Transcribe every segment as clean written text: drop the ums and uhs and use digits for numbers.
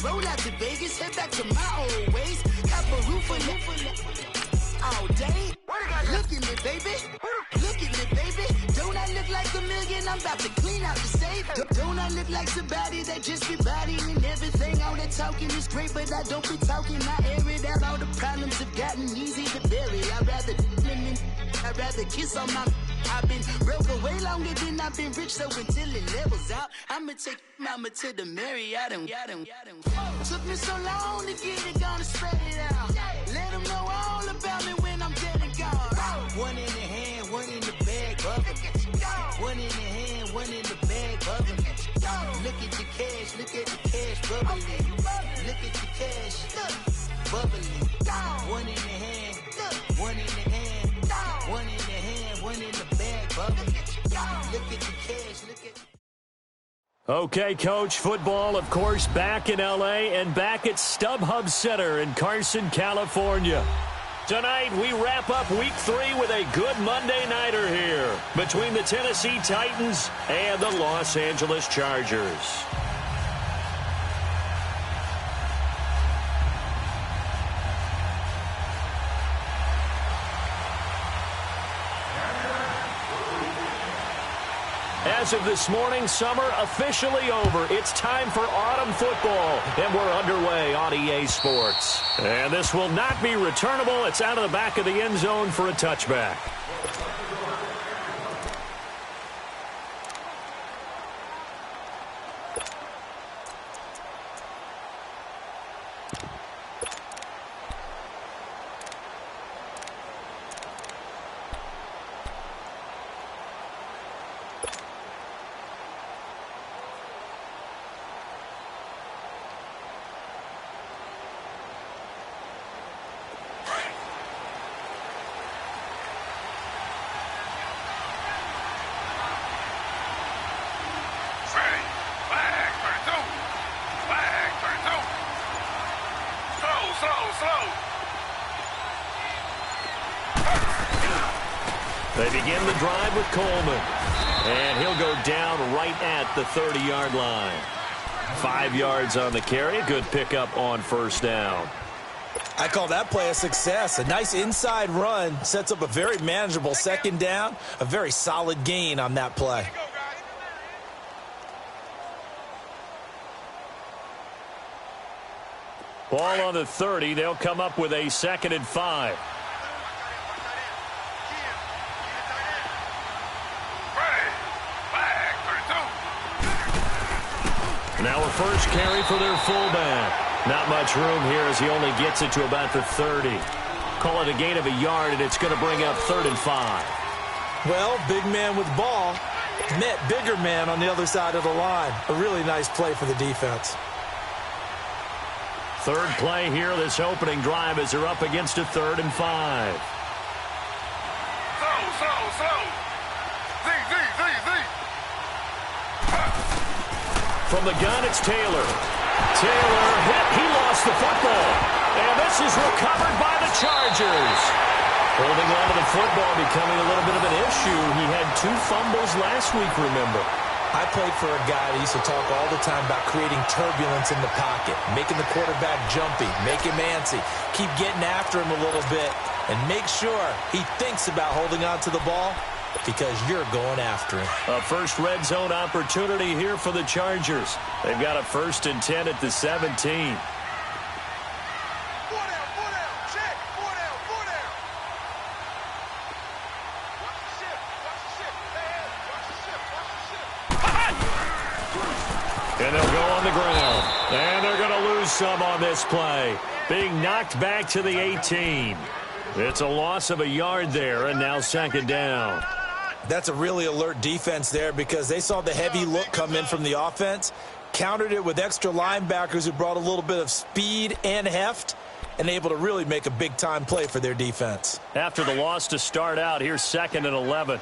roll out to Vegas, head back to my old ways. Have a roof all day. Look at me, baby. Look at me, baby. Don't I look like a million? I'm about to clean out the safe. Don't I look like somebody that just be bodying everything? All that talking is great, but I don't be talking. I air it out. All the problems have gotten easy to bury. I'd rather kiss on my. I've been broke way longer than I've been rich, so until it levels out, I'ma take mama to the Marriott and took me so long to get it, gonna spread it out. Let them know all about me when I'm dead and gone. One in the hand, one in the bag, bubbling. One in the hand, one in the bag, bubbling. Look at the cash, look at the cash, bubbling. Look at the cash, bubbling. One in the hand, one in the hand, one in the hand, one in the bag, bubbling. Look at the cash, look at. Okay, Coach, football, of course, back in L.A. and back at StubHub Center in Carson, California. Tonight, we wrap up Week 3 with a good Monday nighter here between the Tennessee Titans and the Los Angeles Chargers. As of this morning, summer officially over. It's time for autumn football, and we're underway on EA Sports. And this will not be returnable. It's out of the back of the end zone for a touchback. They begin the drive with Coleman. And he'll go down right at the 30-yard line. 5 yards on the carry. A good pickup on first down. I call that play a success. A nice inside run sets up a very manageable second down. A very solid gain on that play. Ball on the 30. They'll come up with a 2nd and 5. Now a first carry for their fullback. Not much room here as he only gets it to about the 30. Call it a gain of a yard, and it's going to bring up 3rd and 5. Well, big man with ball met bigger man on the other side of the line. A really nice play for the defense. Third play here, this opening drive, as they're up against a 3rd and 5. From the gun, it's Taylor. Taylor hit. He lost the football. And this is recovered by the Chargers. Holding on to the football becoming a little bit of an issue. He had 2 fumbles last week, remember. I played for a guy that used to talk all the time about creating turbulence in the pocket, making the quarterback jumpy, make him antsy, keep getting after him a little bit, and make sure he thinks about holding on to the ball because you're going after him. A first red zone opportunity here for the Chargers. They've got a 1st and 10 at the 17. And they'll go on the ground. And they're going to lose some on this play. Being knocked back to the 18. It's a loss of a yard there, and now 2nd down. That's a really alert defense there because they saw the heavy look come in from the offense, countered it with extra linebackers who brought a little bit of speed and heft, and able to really make a big-time play for their defense. After the loss to start out, here's 2nd and 11.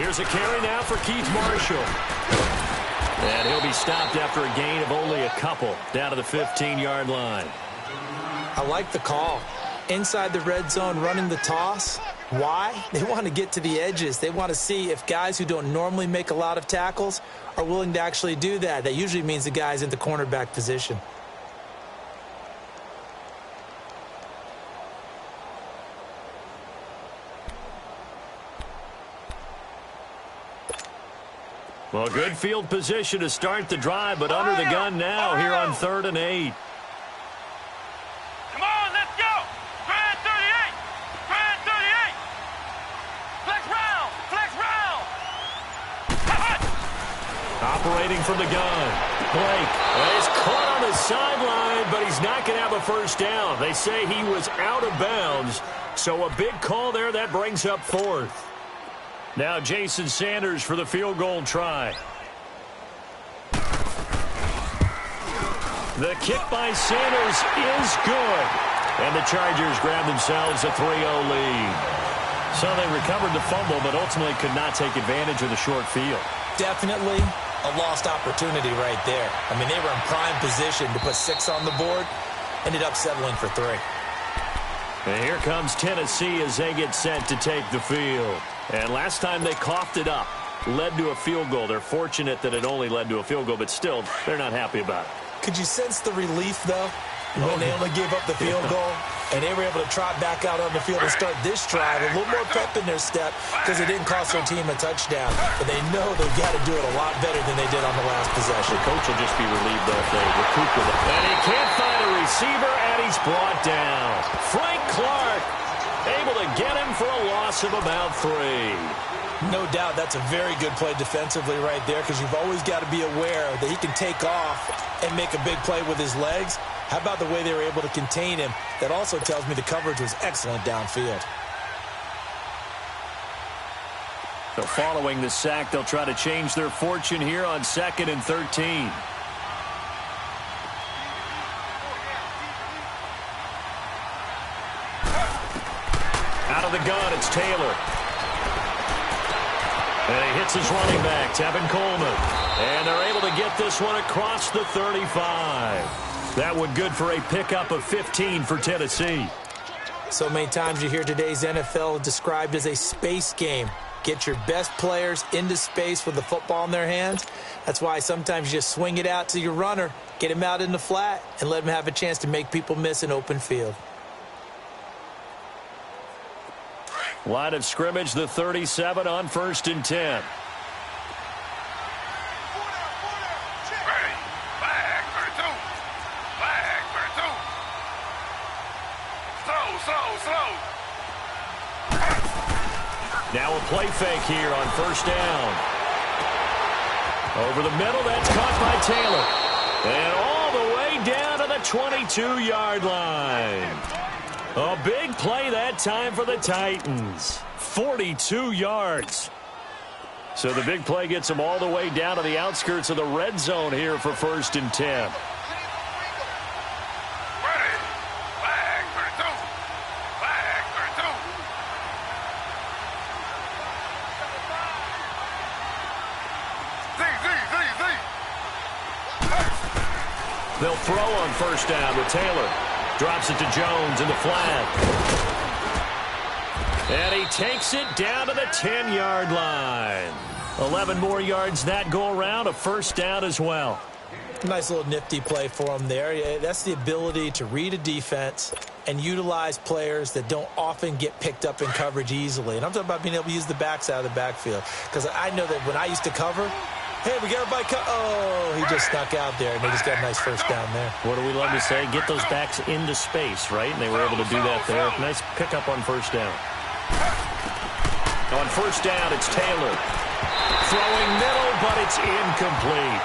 Here's a carry now for Keith Marshall. And he'll be stopped after a gain of only a couple, down to the 15-yard line. I like the call. Inside the red zone, running the toss. Why? They want to get to the edges. They want to see if guys who don't normally make a lot of tackles are willing to actually do that. That usually means the guy's in the cornerback position. Well, good field position to start the drive, but under the gun now here on 3rd and 8. Come on, let's go. Try 38. Try 38. Flex round. Flex round. Operating from the gun. Blake is caught on the sideline, but he's not going to have a first down. They say he was out of bounds, so a big call there. That brings up 4th. Now Jason Sanders for the field goal try. The kick by Sanders is good. And the Chargers grab themselves a 3-0 lead. So they recovered the fumble, but ultimately could not take advantage of the short field. Definitely a lost opportunity right there. I mean, they were in prime position to put 6 on the board. Ended up settling for 3. And here comes Tennessee as they get set to take the field. And last time they coughed it up, led to a field goal. They're fortunate that it only led to a field goal, but still, they're not happy about it. Could you sense the relief, though, when they only gave up the field goal? And they were able to trot back out on the field and start this drive. A little more pep in their step because it didn't cost their team a touchdown. But they know they've got to do it a lot better than they did on the last possession. The coach will just be relieved that they recoup with it. And he can't find a receiver, and he's brought down. Frank Clark able to get him for a loss of about 3. No doubt that's a very good play defensively right there because you've always got to be aware that he can take off and make a big play with his legs. How about the way they were able to contain him? That also tells me the coverage was excellent downfield. So following the sack, they'll try to change their fortune here on 2nd and 13. Out of the gun, it's Taylor. And he hits his running back, Tevin Coleman. And they're able to get this one across the 35. That one good for a pickup of 15 for Tennessee. So many times you hear today's NFL described as a space game. Get your best players into space with the football in their hands. That's why sometimes you just swing it out to your runner, get him out in the flat, and let him have a chance to make people miss an open field. Line of scrimmage, the 37 on 1st and 10. Now a play fake here on 1st down. Over the middle, that's caught by Taylor. And all the way down to the 22-yard line. A big play that time for the Titans. 42 yards. So the big play gets them all the way down to the outskirts of the red zone here for 1st and 10. They'll throw on 1st down with Taylor. Drops it to Jones in the flat. And he takes it down to the 10-yard line. 11 more yards that go around, a 1st down as well. Nice little nifty play for him there. Yeah, that's the ability to read a defense and utilize players that don't often get picked up in coverage easily. And I'm talking about being able to use the backside of the backfield. Because I know that when I used to cover, hey, we got everybody oh, he just snuck out there, and they just got a nice 1st down there. What do we love to say? Get those backs into space, right? And they were able to do that there. Nice pickup on 1st down. On 1st down, it's Taylor. Throwing middle, but it's incomplete.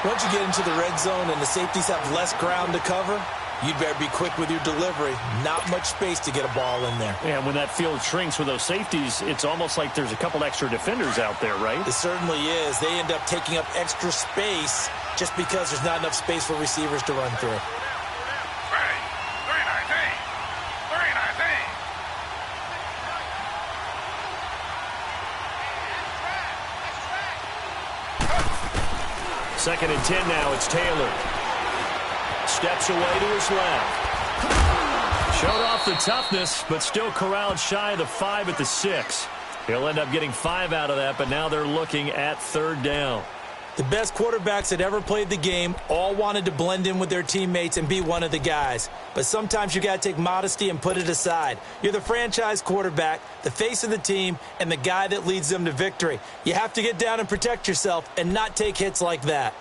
Once you get into the red zone and the safeties have less ground to cover, you'd better be quick with your delivery. Not much space to get a ball in there. And when that field shrinks with those safeties, it's almost like there's a couple extra defenders out there, right? It certainly is. They end up taking up extra space just because there's not enough space for receivers to run through. 2nd and 10 now. It's Taylor. Steps away to his left. Showed off the toughness, but still corralled shy of the 5 at the 6. He'll end up getting 5 out of that, but now they're looking at 3rd down. The best quarterbacks that ever played the game all wanted to blend in with their teammates and be one of the guys. But sometimes you got to take modesty and put it aside. You're the franchise quarterback, the face of the team, and the guy that leads them to victory. You have to get down and protect yourself and not take hits like that.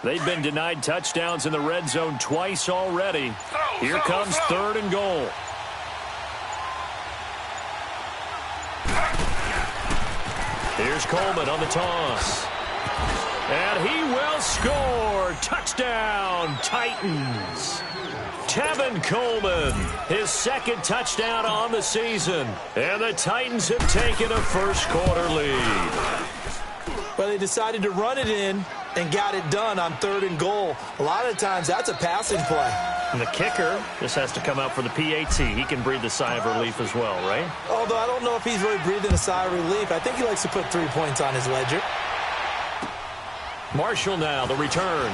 They've been denied touchdowns in the red zone twice already. Here comes 3rd and goal. Here's Coleman on the toss. And he will score. Touchdown, Titans. Tevin Coleman, his 2nd touchdown on the season. And the Titans have taken a first-quarter lead. Well, they decided to run it in and got it done on 3rd and goal. A lot of times, that's a passing play. And the kicker just has to come out for the PAT. He can breathe a sigh of relief as well, right? Although I don't know if he's really breathing a sigh of relief. I think he likes to put 3 points on his ledger. Marshall now, the return.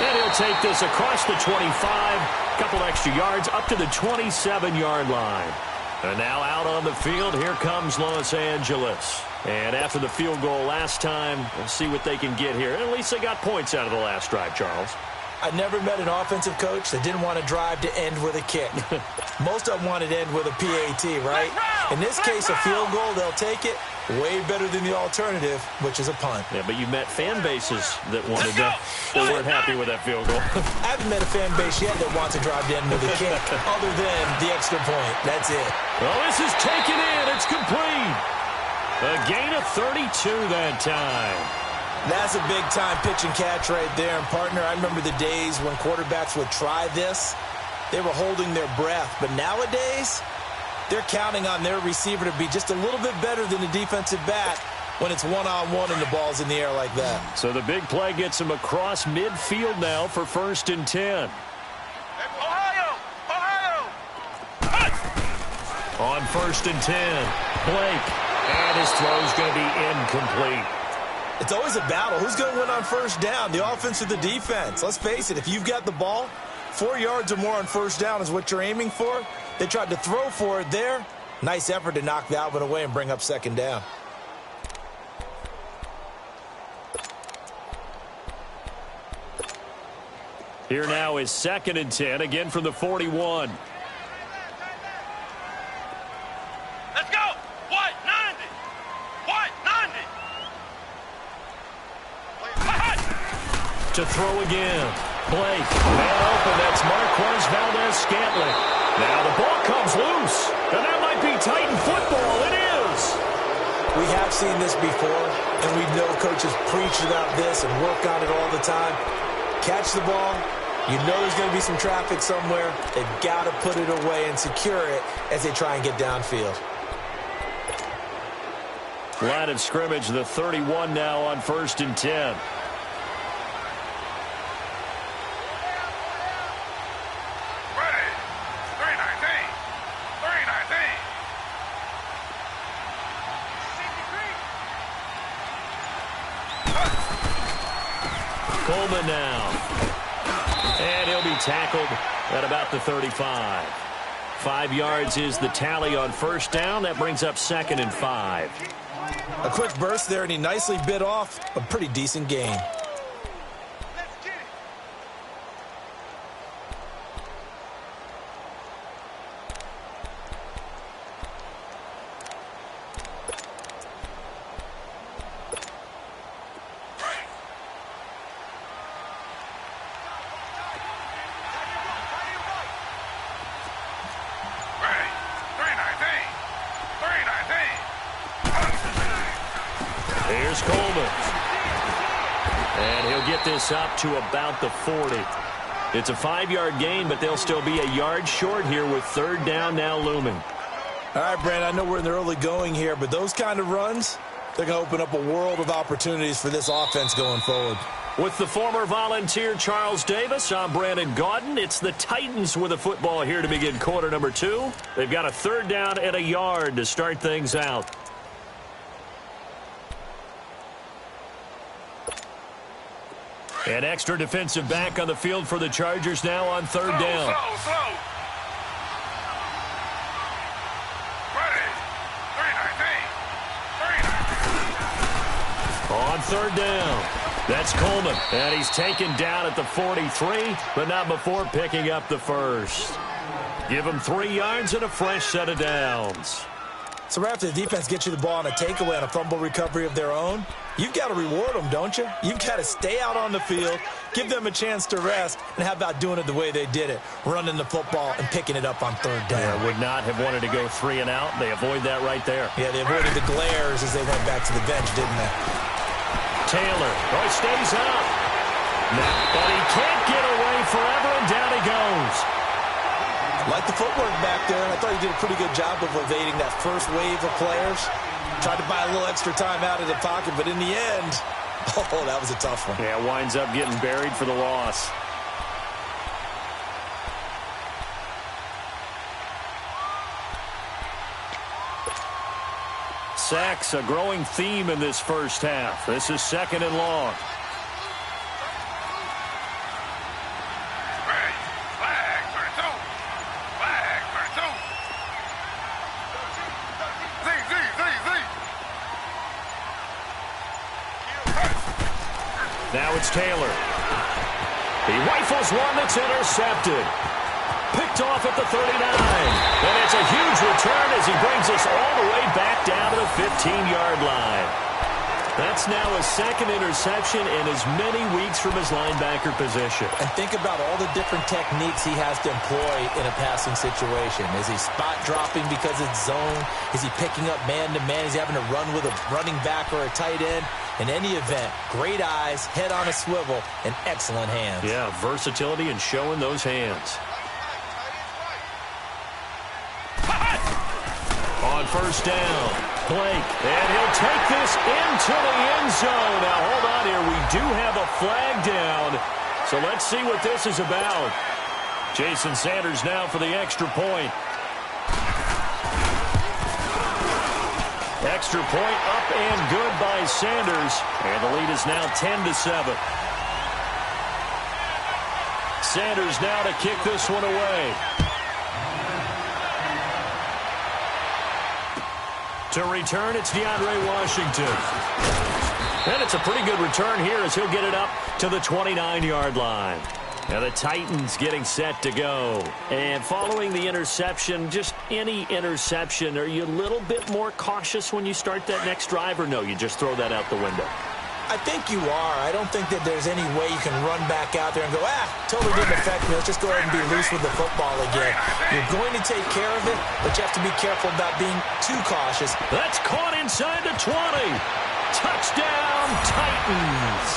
And he'll take this across the 25. A couple extra yards up to the 27-yard line. And now out on the field, here comes Los Angeles. And after the field goal last time, we'll see what they can get here. And at least they got points out of the last drive, Charles. I never met an offensive coach that didn't want to drive to end with a kick. Most of them wanted to end with a PAT, right? In this case, a field goal, they'll take it. Way better than the alternative, which is a punt. Yeah, but you met fan bases that wanted that weren't happy with that field goal. I haven't met a fan base yet that wants to drive to end with a kick, other than the extra point. That's it. Well, this is taken in. It's complete. A gain of 32 that time. That's a big-time pitch and catch right there. And, partner, I remember the days when quarterbacks would try this. They were holding their breath. But nowadays, they're counting on their receiver to be just a little bit better than the defensive back when it's one-on-one and the ball's in the air like that. So the big play gets him across midfield now for 1st and 10. Ohio! On 1st and 10, Blake. And his throw's going to be incomplete. It's always a battle. Who's going to win on 1st down, the offense or the defense? Let's face it, if you've got the ball, 4 yards or more on 1st down is what you're aiming for. They tried to throw for it there. Nice effort to knock that one away and bring up 2nd down. Here now is 2nd and 10, again from the 41. Let's go! White 90! White 90! To throw again. Blake, man open. That's Marquez Valdez-Scantling. Now the ball comes loose. And that might be Titan football. It is. We have seen this before, and we know coaches preach about this and work on it all the time. Catch the ball. You know there's going to be some traffic somewhere. They've got to put it away and secure it as they try and get downfield. Line of scrimmage, the 31 now on 1st and 10. Coleman now. And he'll be tackled at about the 35. 5 yards is the tally on 1st down. That brings up 2nd and 5. A quick burst there, and he nicely bit off a pretty decent gain. Here's Coleman. And he'll get this up to about the 40. It's a 5-yard gain, but they'll still be a yard short here with 3rd down now looming. All right, Brandon, I know we're in the early going here, but those kind of runs, they're going to open up a world of opportunities for this offense going forward. With the former Volunteer Charles Davis, I'm Brandon Gaudin. It's the Titans with the football here to begin quarter number 2. They've got a 3rd down and a yard to start things out. An extra defensive back on the field for the Chargers now on 3rd down. Slow. Ready. 3-19. On 3rd down. That's Coleman, and he's taken down at the 43, but not before picking up the first. Give him 3 yards and a fresh set of downs. So right after the defense gets you the ball on a takeaway and a fumble recovery of their own, you've got to reward them, don't you? You've got to stay out on the field, give them a chance to rest, and how about doing it the way they did it, running the football and picking it up on 3rd down. Yeah, would not have wanted to go 3 and out. They avoid that right there. Yeah, they avoided the glares as they went back to the bench, didn't they? Taylor, stays up. But he can't get away forever, and down he goes. Like the footwork back there, I thought he did a pretty good job of evading that first wave of players. Tried to buy a little extra time out of the pocket, but in the end, oh, that was a tough one. Yeah, winds up getting buried for the loss. Sacks, a growing theme in this first half. This is 2nd and long. Ready. Flag for 2. Flag for 2. Z. Now it's Taylor. He rifles one that's intercepted. Picked off at the 39. And it's a huge return as he brings us all the way back down to the 15-yard line. That's now a 2nd interception in as many weeks from his linebacker position. And think about all the different techniques he has to employ in a passing situation. Is he spot dropping because it's zone? Is he picking up man-to-man? Is he having to run with a running back or a tight end? In any event, great eyes, head on a swivel, and excellent hands. Yeah, versatility and showing those hands. On 1st down, Blake, and he'll take this into the end zone. Now, hold on here. We do have a flag down, so let's see what this is about. Jason Sanders now for the extra point. Extra point up and good by Sanders, and the lead is now 10-7. Sanders now to kick this one away. To return, it's DeAndre Washington. And it's a pretty good return here as he'll get it up to the 29-yard line. Now the Titans getting set to go. And following the interception, just any interception, are you a little bit more cautious when you start that next drive, or no, you just throw that out the window? I think you are. I don't think that there's any way you can run back out there and go, totally didn't affect me. Let's just go ahead and be loose with the football again. You're going to take care of it, but you have to be careful about being too cautious. That's caught inside the 20. Touchdown, Titans.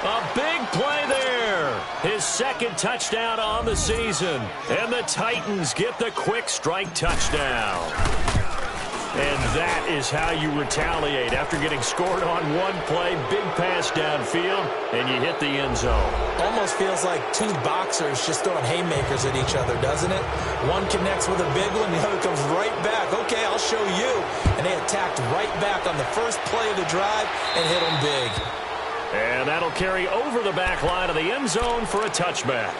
A big play there. His 2nd touchdown on the season. And the Titans get the quick strike touchdown. And that is how you retaliate after getting scored on one play, big pass downfield, and you hit the end zone. Almost feels like 2 boxers just throwing haymakers at each other, doesn't it? One connects with a big one, the other comes right back. Okay, I'll show you. And they attacked right back on the first play of the drive and hit them big. And that'll carry over the back line of the end zone for a touchback.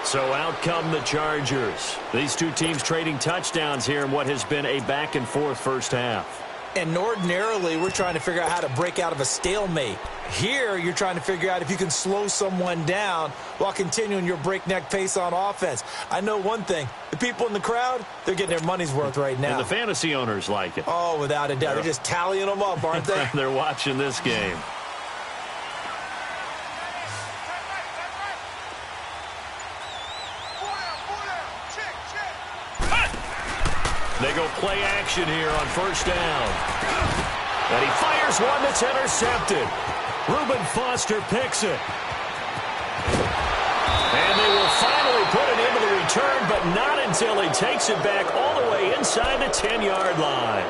So out come the Chargers. These two teams trading touchdowns here in what has been a back-and-forth first half. And ordinarily, we're trying to figure out how to break out of a stalemate. Here, you're trying to figure out if you can slow someone down while continuing your breakneck pace on offense. I know one thing. The people in the crowd, they're getting their money's worth right now. And the fantasy owners like it. Oh, without a doubt. They're just tallying them up, aren't they? They're watching this game. They go play action here on 1st down. And he fires one that's intercepted. Reuben Foster picks it. And they will finally put it into the return, but not until he takes it back all the way inside the 10-yard line.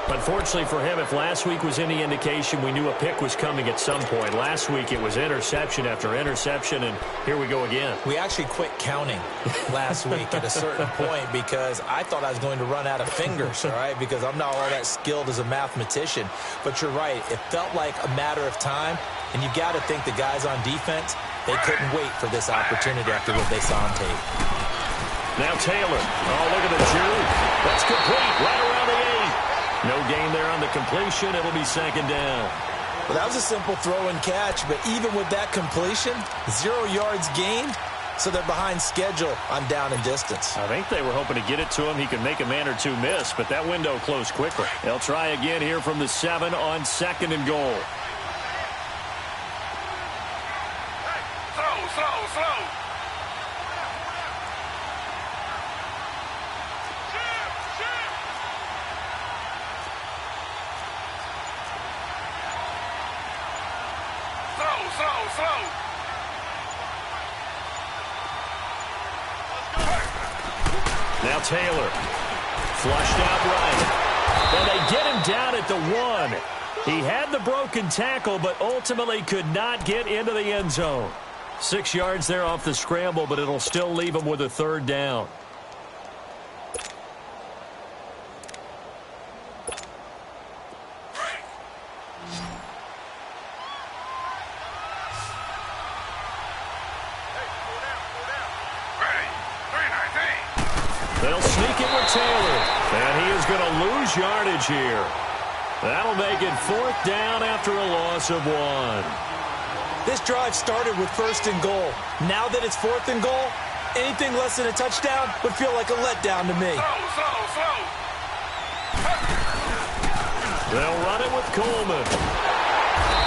Unfortunately for him, if last week was any indication, we knew a pick was coming at some point. Last week it was interception after interception, and here we go again. We actually quit counting last week at a certain point because I thought I was going to run out of fingers, all right, because I'm not all that skilled as a mathematician. But you're right. It felt like a matter of time, and you got to think the guys on defense, they couldn't wait for this opportunity after what they saw on tape. Now Taylor. Oh, look at the juke. That's complete right around the 8. No gain there on the completion. It'll be second down. Well, that was a simple throw and catch, but even with that completion, 0 yards gained, so they're behind schedule on down and distance. I think they were hoping to get it to him. He could make a man or two miss, but that window closed quickly. They'll try again here from the 7 on 2nd and goal. Slow. Slow. Now Taylor. Flushed out right. And they get him down at the 1. He had the broken tackle, but ultimately could not get into the end zone. 6 yards there off the scramble, but it'll still leave him with a 3rd down. They'll sneak it with Taylor, and he is going to lose yardage here. That'll make it 4th down after a loss of 1. This drive started with 1st and goal. Now that it's 4th and goal, anything less than a touchdown would feel like a letdown to me. Slow. They'll run it with Coleman.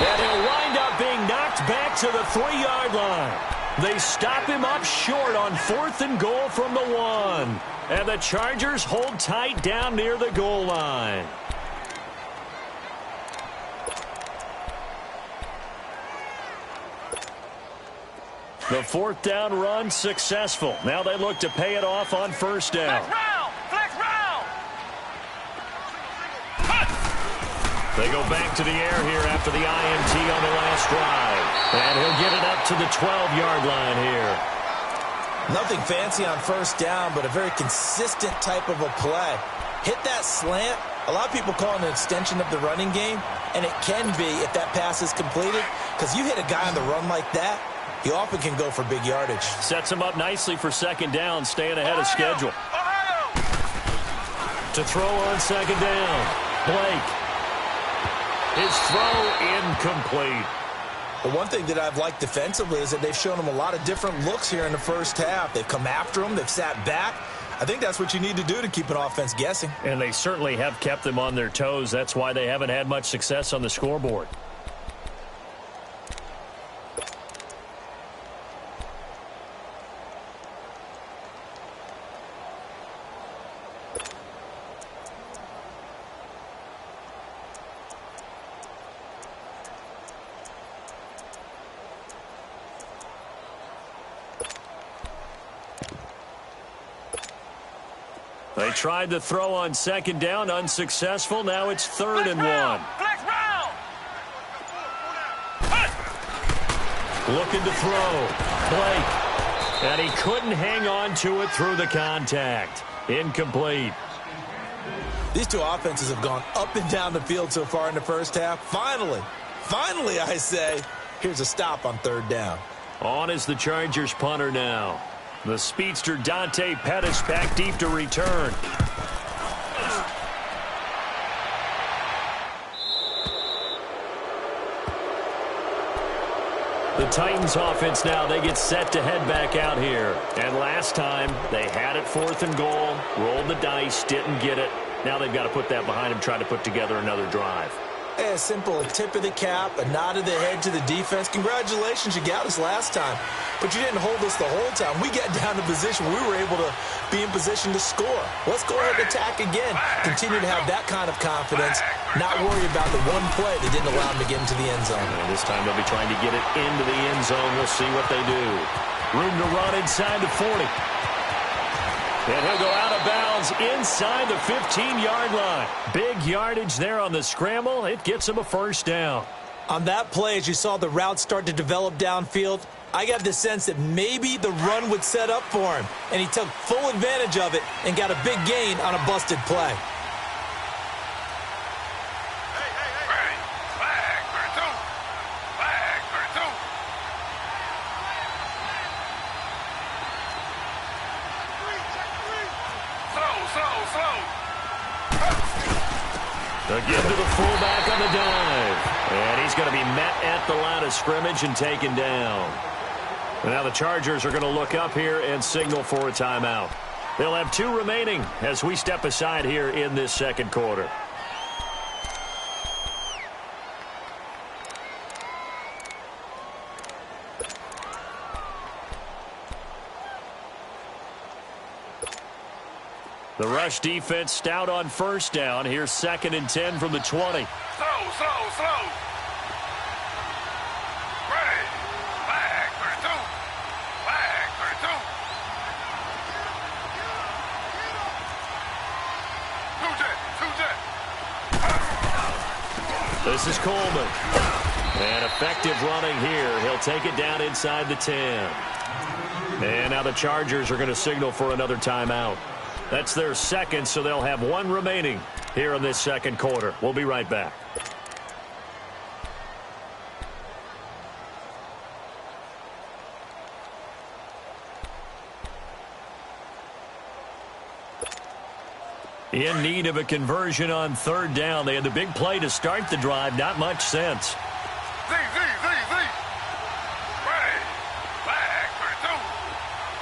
And he'll wind up being knocked back to the 3-yard line. They stop him up short on 4th and goal from the 1. And the Chargers hold tight down near the goal line. The 4th down run successful. Now they look to pay it off on 1st down. Flex round. They go back to the air here after the INT on the last drive. And he'll get it up to the 12-yard line here. Nothing fancy on 1st down, but a very consistent type of a play. Hit that slant. A lot of people call it an extension of the running game, and it can be if that pass is completed, because you hit a guy on the run like that, he often can go for big yardage. Sets him up nicely for 2nd down, staying ahead of schedule. To throw on 2nd down, Blake. His throw incomplete. But one thing that I've liked defensively is that they've shown him a lot of different looks here in the 1st half. They've come after him. They've sat back. I think that's what you need to do to keep an offense guessing. And they certainly have kept them on their toes. That's why they haven't had much success on the scoreboard. They tried to throw on 2nd down, unsuccessful. Now it's 3rd and 1. Flex round. Looking to throw. Blake. And he couldn't hang on to it through the contact. Incomplete. These two offenses have gone up and down the field so far in the 1st half. Finally, I say, here's a stop on 3rd down. On is the Chargers punter now. The speedster Dante Pettis back deep to return. The Titans offense now, they get set to head back out here. And last time, they had it 4th and goal, rolled the dice, didn't get it. Now they've got to put that behind them, try to put together another drive. A simple tip of the cap, a nod of the head to the defense. Congratulations, you got us last time. But you didn't hold us the whole time. We got down to position where we were able to be in position to score. Let's go ahead and attack again. Continue to have that kind of confidence, not worry about the one play that didn't allow them to get into the end zone. And this time they'll be trying to get it into the end zone. We'll see what they do. Room to run inside the 40. And he'll go out of bounds inside the 15-yard line. Big yardage there on the scramble. It gets him a first down. On that play, as you saw the route start to develop downfield, I got the sense that maybe the run would set up for him, and he took full advantage of it and got a big gain on a busted play. Again to the fullback on the dive. And he's going to be met at the line of scrimmage and taken down. And now the Chargers are going to look up here and signal for a timeout. They'll have 2 remaining as we step aside here in this second quarter. The rush defense stout on first down. Here's 2nd and 10 from the 20. Slow. Ready. Flag 32. Flag 32. 2 jet. This is Coleman. And effective running here. He'll take it down inside the 10. And now the Chargers are going to signal for another timeout. That's their second, so they'll have 1 remaining here in this second quarter. We'll be right back. In need of a conversion on 3rd down. They had the big play to start the drive. Not much sense. Z. Ready. Flag 32.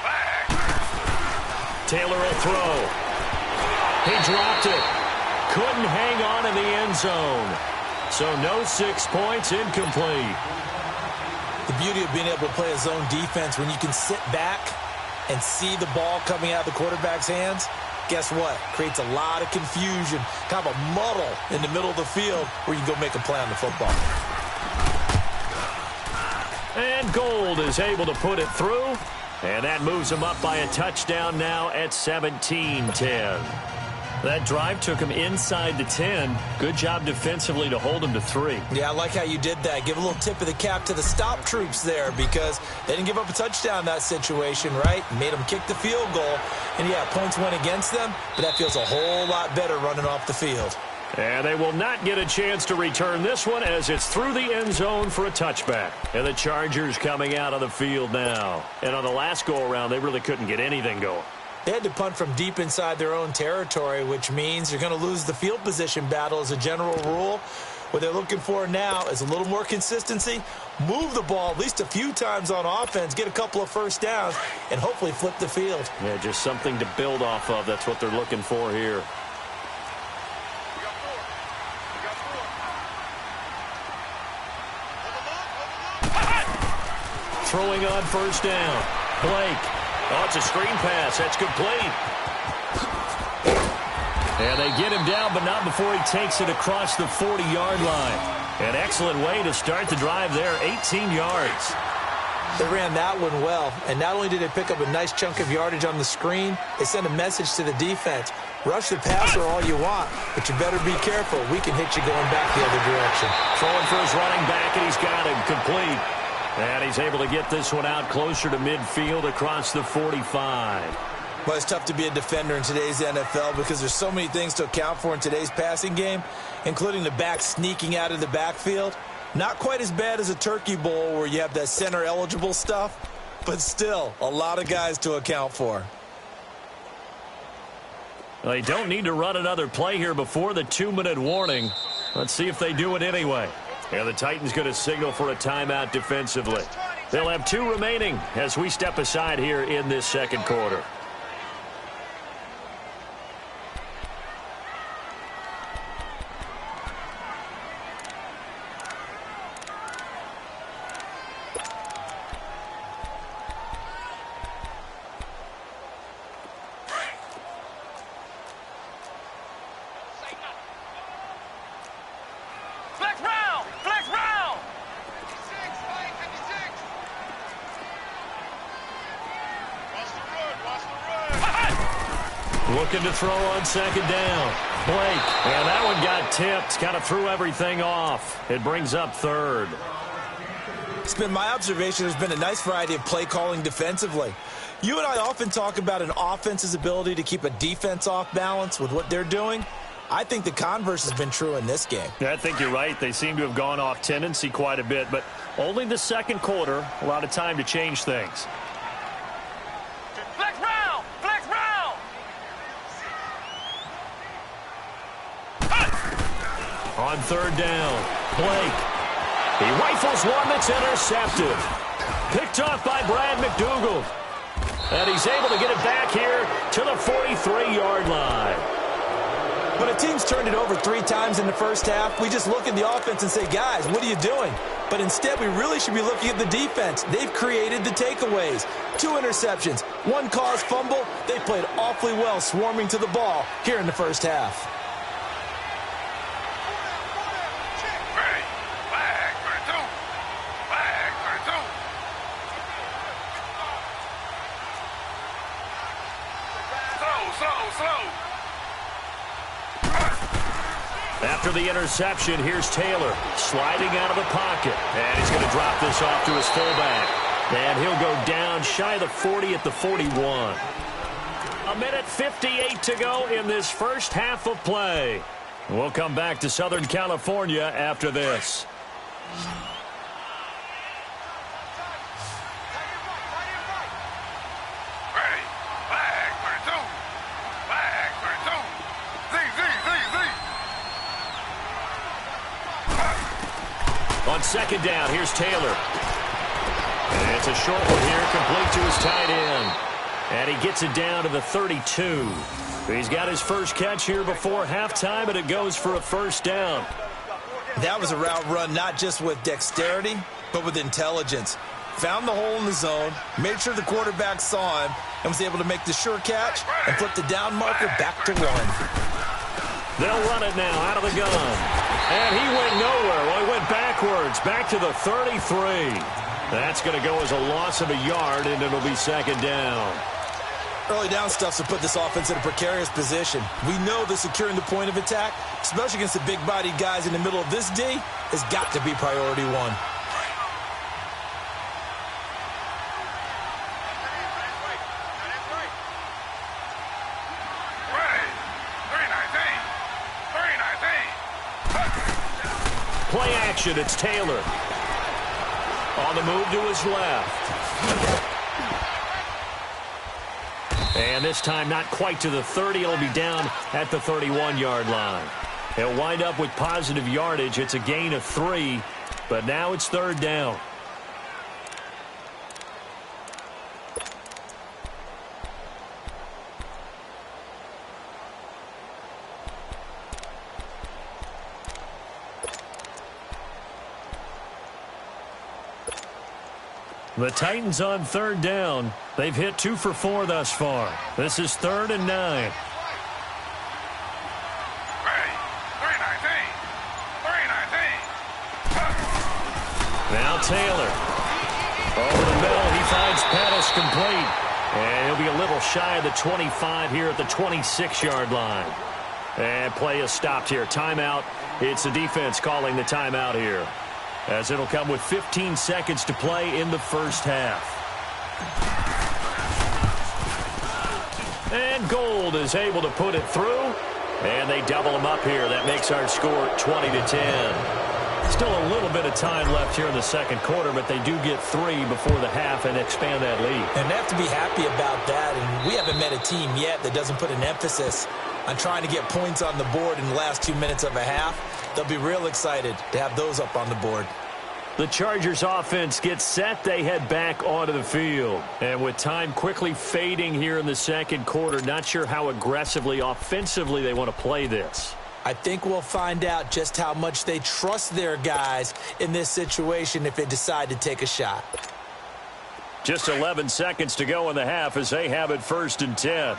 Flag. Taylor will throw. He dropped it. Couldn't hang on in the end zone. So no 6 points, incomplete. The beauty of being able to play a zone defense when you can sit back and see the ball coming out of the quarterback's hands, guess what? Creates a lot of confusion, kind of a muddle in the middle of the field where you can go make a play on the football. And Gold is able to put it through. And that moves him up by a touchdown now at 17-10. That drive took him inside the 10. Good job defensively to hold him to 3. Yeah, I like how you did that. Give a little tip of the cap to the stop troops there because they didn't give up a touchdown in that situation, right? Made them kick the field goal. And, yeah, points went against them, but that feels a whole lot better running off the field. And they will not get a chance to return this one as it's through the end zone for a touchback. And the Chargers coming out on the field now. And on the last go-around, they really couldn't get anything going. They had to punt from deep inside their own territory, which means you're going to lose the field position battle as a general rule. What they're looking for now is a little more consistency, move the ball at least a few times on offense, get a couple of first downs, and hopefully flip the field. Yeah, just something to build off of. That's what they're looking for here. Throwing on first down. Blake. Oh, it's a screen pass. That's complete. And they get him down, but not before he takes it across the 40-yard line. An excellent way to start the drive there, 18 yards. They ran that one well, and not only did they pick up a nice chunk of yardage on the screen, they sent a message to the defense. Rush the passer all you want, but you better be careful. We can hit you going back the other direction. Throwing for his running back, and he's got him complete. And he's able to get this one out closer to midfield across the 45. Well, it's tough to be a defender in today's NFL because there's so many things to account for in today's passing game, including the back sneaking out of the backfield. Not quite as bad as a turkey bowl where you have that center-eligible stuff, but still a lot of guys to account for. Well, they don't need to run another play here before the 2-minute warning. Let's see if they do it anyway. And the Titans going to signal for a timeout defensively. They'll have 2 remaining as we step aside here in this second quarter. Watch the Looking to throw on second down. Blake. And that one got tipped. Kind of threw everything off. It brings up third. It's been my observation there's been a nice variety of play calling defensively. You and I often talk about an offense's ability to keep a defense off balance with what they're doing. I think the converse has been true in this game. Yeah, I think you're right. They seem to have gone off tendency quite a bit, but only the second quarter, a lot of time to change things. Flex round! Flex round! On third down, Blake. He rifles one that's intercepted. Picked off by Brad McDougald. And he's able to get it back here to the 43-yard line. When a team's turned it over 3 times in the first half, we just look at the offense and say, guys, what are you doing? But instead, we really should be looking at the defense. They've created the takeaways. 2 interceptions, 1 caused fumble. They played awfully well swarming to the ball here in the first half. Ready. Flag 32. Flag 32. Slow. After the interception, here's Taylor sliding out of the pocket. And he's going to drop this off to his fullback. And he'll go down shy of the 40 at the 41. 1:58 to go in this first half of play. We'll come back to Southern California after this. Ready. Flag 32. Flag 32. Z. On second down, here's Taylor. And it's a short one here, complete to his tight end. And he gets it down to the 32. He's got his first catch here before halftime, and it goes for a first down. That was a route run not just with dexterity, but with intelligence. Found the hole in the zone, made sure the quarterback saw him, and was able to make the sure catch and flip the down marker back to 1. They'll run it now out of the gun. And he went nowhere. Well, he went backwards, back to the 33. That's going to go as a loss of a yard, and it'll be second down. Early down stuffs have put this offense in a precarious position. We know that securing the point of attack, especially against the big-bodied guys in the middle of this D, has got to be priority 1. Play action, it's Taylor. On the move to his left. And this time not quite to the 30. It'll be down at the 31-yard line. He'll wind up with positive yardage. It's a gain of 3, but now it's third down. The Titans on third down. They've hit 2 for 4 thus far. This is 3rd and 9. Ready. 3-19. Now Taylor. Over the middle, he finds Pettis complete. And he'll be a little shy of the 25 here at the 26-yard line. And play is stopped here. Timeout. It's the defense calling the timeout here, as it'll come with 15 seconds to play in the first half. And Gold is able to put it through, and they double him up here. That makes our score 20-10. Still a little bit of time left here in the second quarter, but they do get 3 before the half and expand that lead. And they have to be happy about that, and we haven't met a team yet that doesn't put an emphasis on trying to get points on the board in the last 2 minutes of a half. They'll be real excited to have those up on the board. The Chargers offense gets set. They head back onto the field. And with time quickly fading here in the second quarter, not sure how aggressively, offensively they want to play this. I think we'll find out just how much they trust their guys in this situation if they decide to take a shot. Just 11 seconds to go in the half as they have it 1st and 10.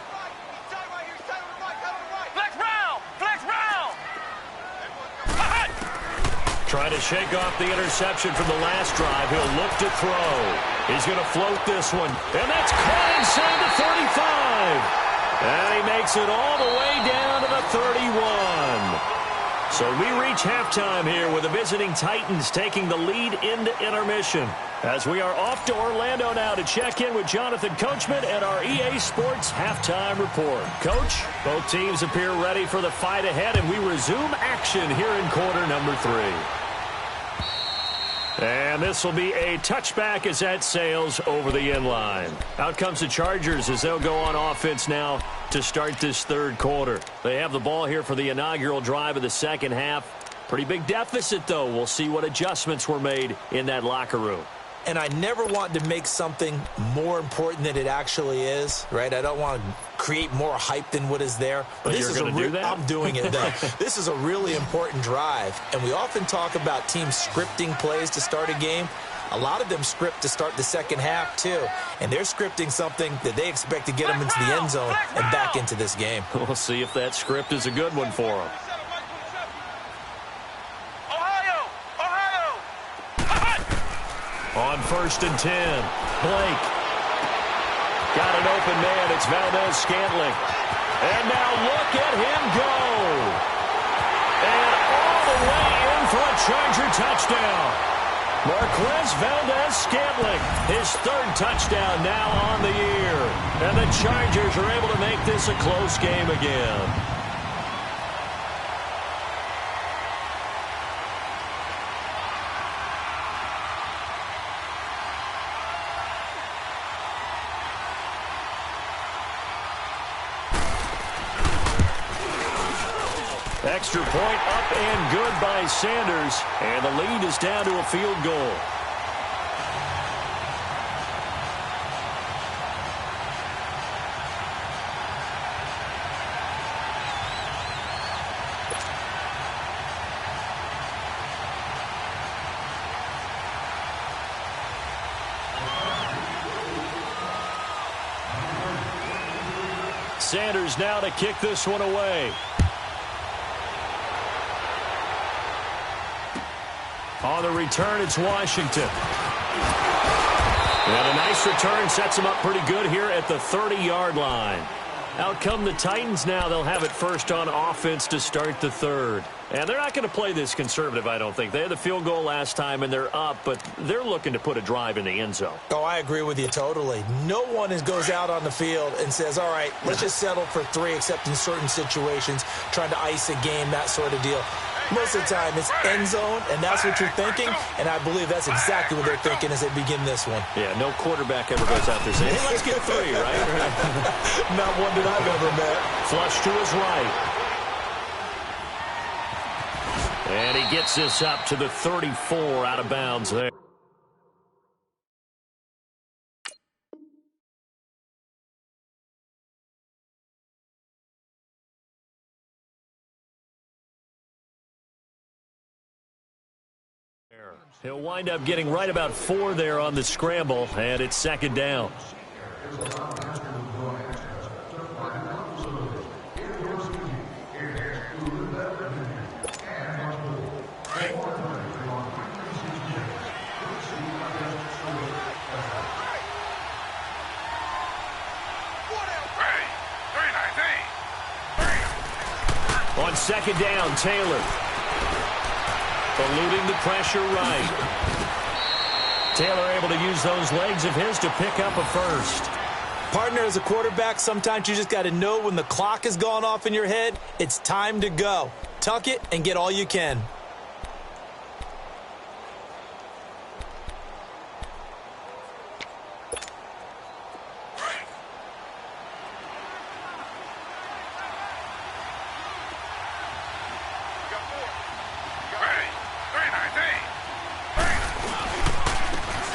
Trying to shake off the interception from the last drive. He'll look to throw. He's going to float this one. And that's caught inside the 35. And he makes it all the way down to the 31. So we reach halftime here with the visiting Titans taking the lead into intermission. As we are off to Orlando now to check in with Jonathan Coachman and our EA Sports halftime report. Coach, both teams appear ready for the fight ahead, and we resume action here in quarter number 3. And this will be a touchback as that sails over the end line. Out comes the Chargers as they'll go on offense now to start this third quarter. They have the ball here for the inaugural drive of the second half. Pretty big deficit, though. We'll see what adjustments were made in that locker room. And I never want to make something more important than it actually is, right? I don't want to create more hype than what is there. But you're going to do that? I'm doing it, though. This is a really important drive. And we often talk about teams scripting plays to start a game. A lot of them script to start the second half, too. And they're scripting something that they expect to get them into the end zone and back into this game. We'll see if that script is a good one for them. On 1st and 10, Blake. Got an open man. It's Valdez-Scantling. And now look at him go. And all the way in for a Charger touchdown. Marquez Valdez-Scantling, his 3rd touchdown now on the year. And the Chargers are able to make this a close game again. Extra point up and good by Sanders. And the lead is down to a field goal. Sanders now to kick this one away. On the return, it's Washington. And a nice return sets them up pretty good here at the 30-yard line. Out come the Titans now. They'll have it first on offense to start the third. And they're not going to play this conservative, I don't think. They had the field goal last time, and they're up, but they're looking to put a drive in the end zone. Oh, I agree with you totally. No one goes out on the field and says, all right, let's just settle for 3, except in certain situations, trying to ice a game, that sort of deal. Most of the time, it's end zone, and that's what you're thinking, and I believe that's exactly what they're thinking as they begin this one. Yeah, no quarterback ever goes out there saying, hey, let's get 3, right? Not one that I've ever met. Flush to his right. And he gets this up to the 34 out of bounds there. He'll wind up getting right about 4 there on the scramble, and it's 2nd down. On 2nd down, Taylor. Eluding the pressure right. Taylor able to use those legs of his to pick up a first. Partner, as a quarterback, sometimes you just got to know when the clock has gone off in your head, it's time to go. Tuck it and get all you can.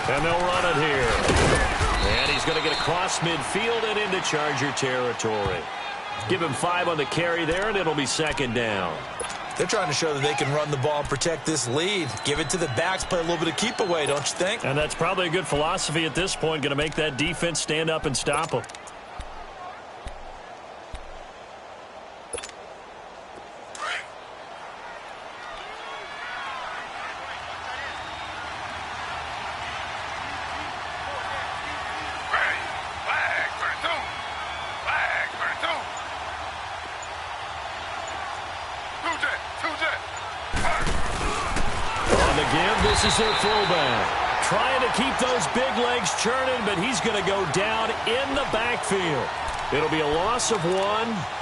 And they'll run it here. And he's going to get across midfield and into Charger territory. Give him 5 on the carry there, and it'll be 2nd down. They're trying to show that they can run the ball and protect this lead. Give it to the backs, play a little bit of keep away, don't you think? And that's probably a good philosophy at this point, going to make that defense stand up and stop them. This is their fullback. Trying to keep those big legs churning, but he's going to go down in the backfield. It'll be a loss of 1,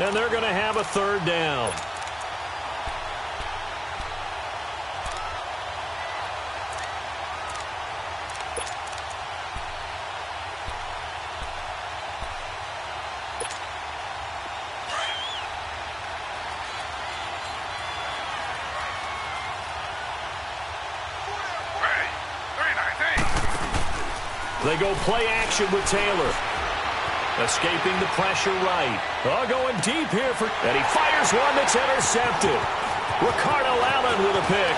and they're going to have a third down. They go play action with Taylor. Escaping the pressure right. Going deep here and he fires one that's intercepted. Ricardo Allen with a pick.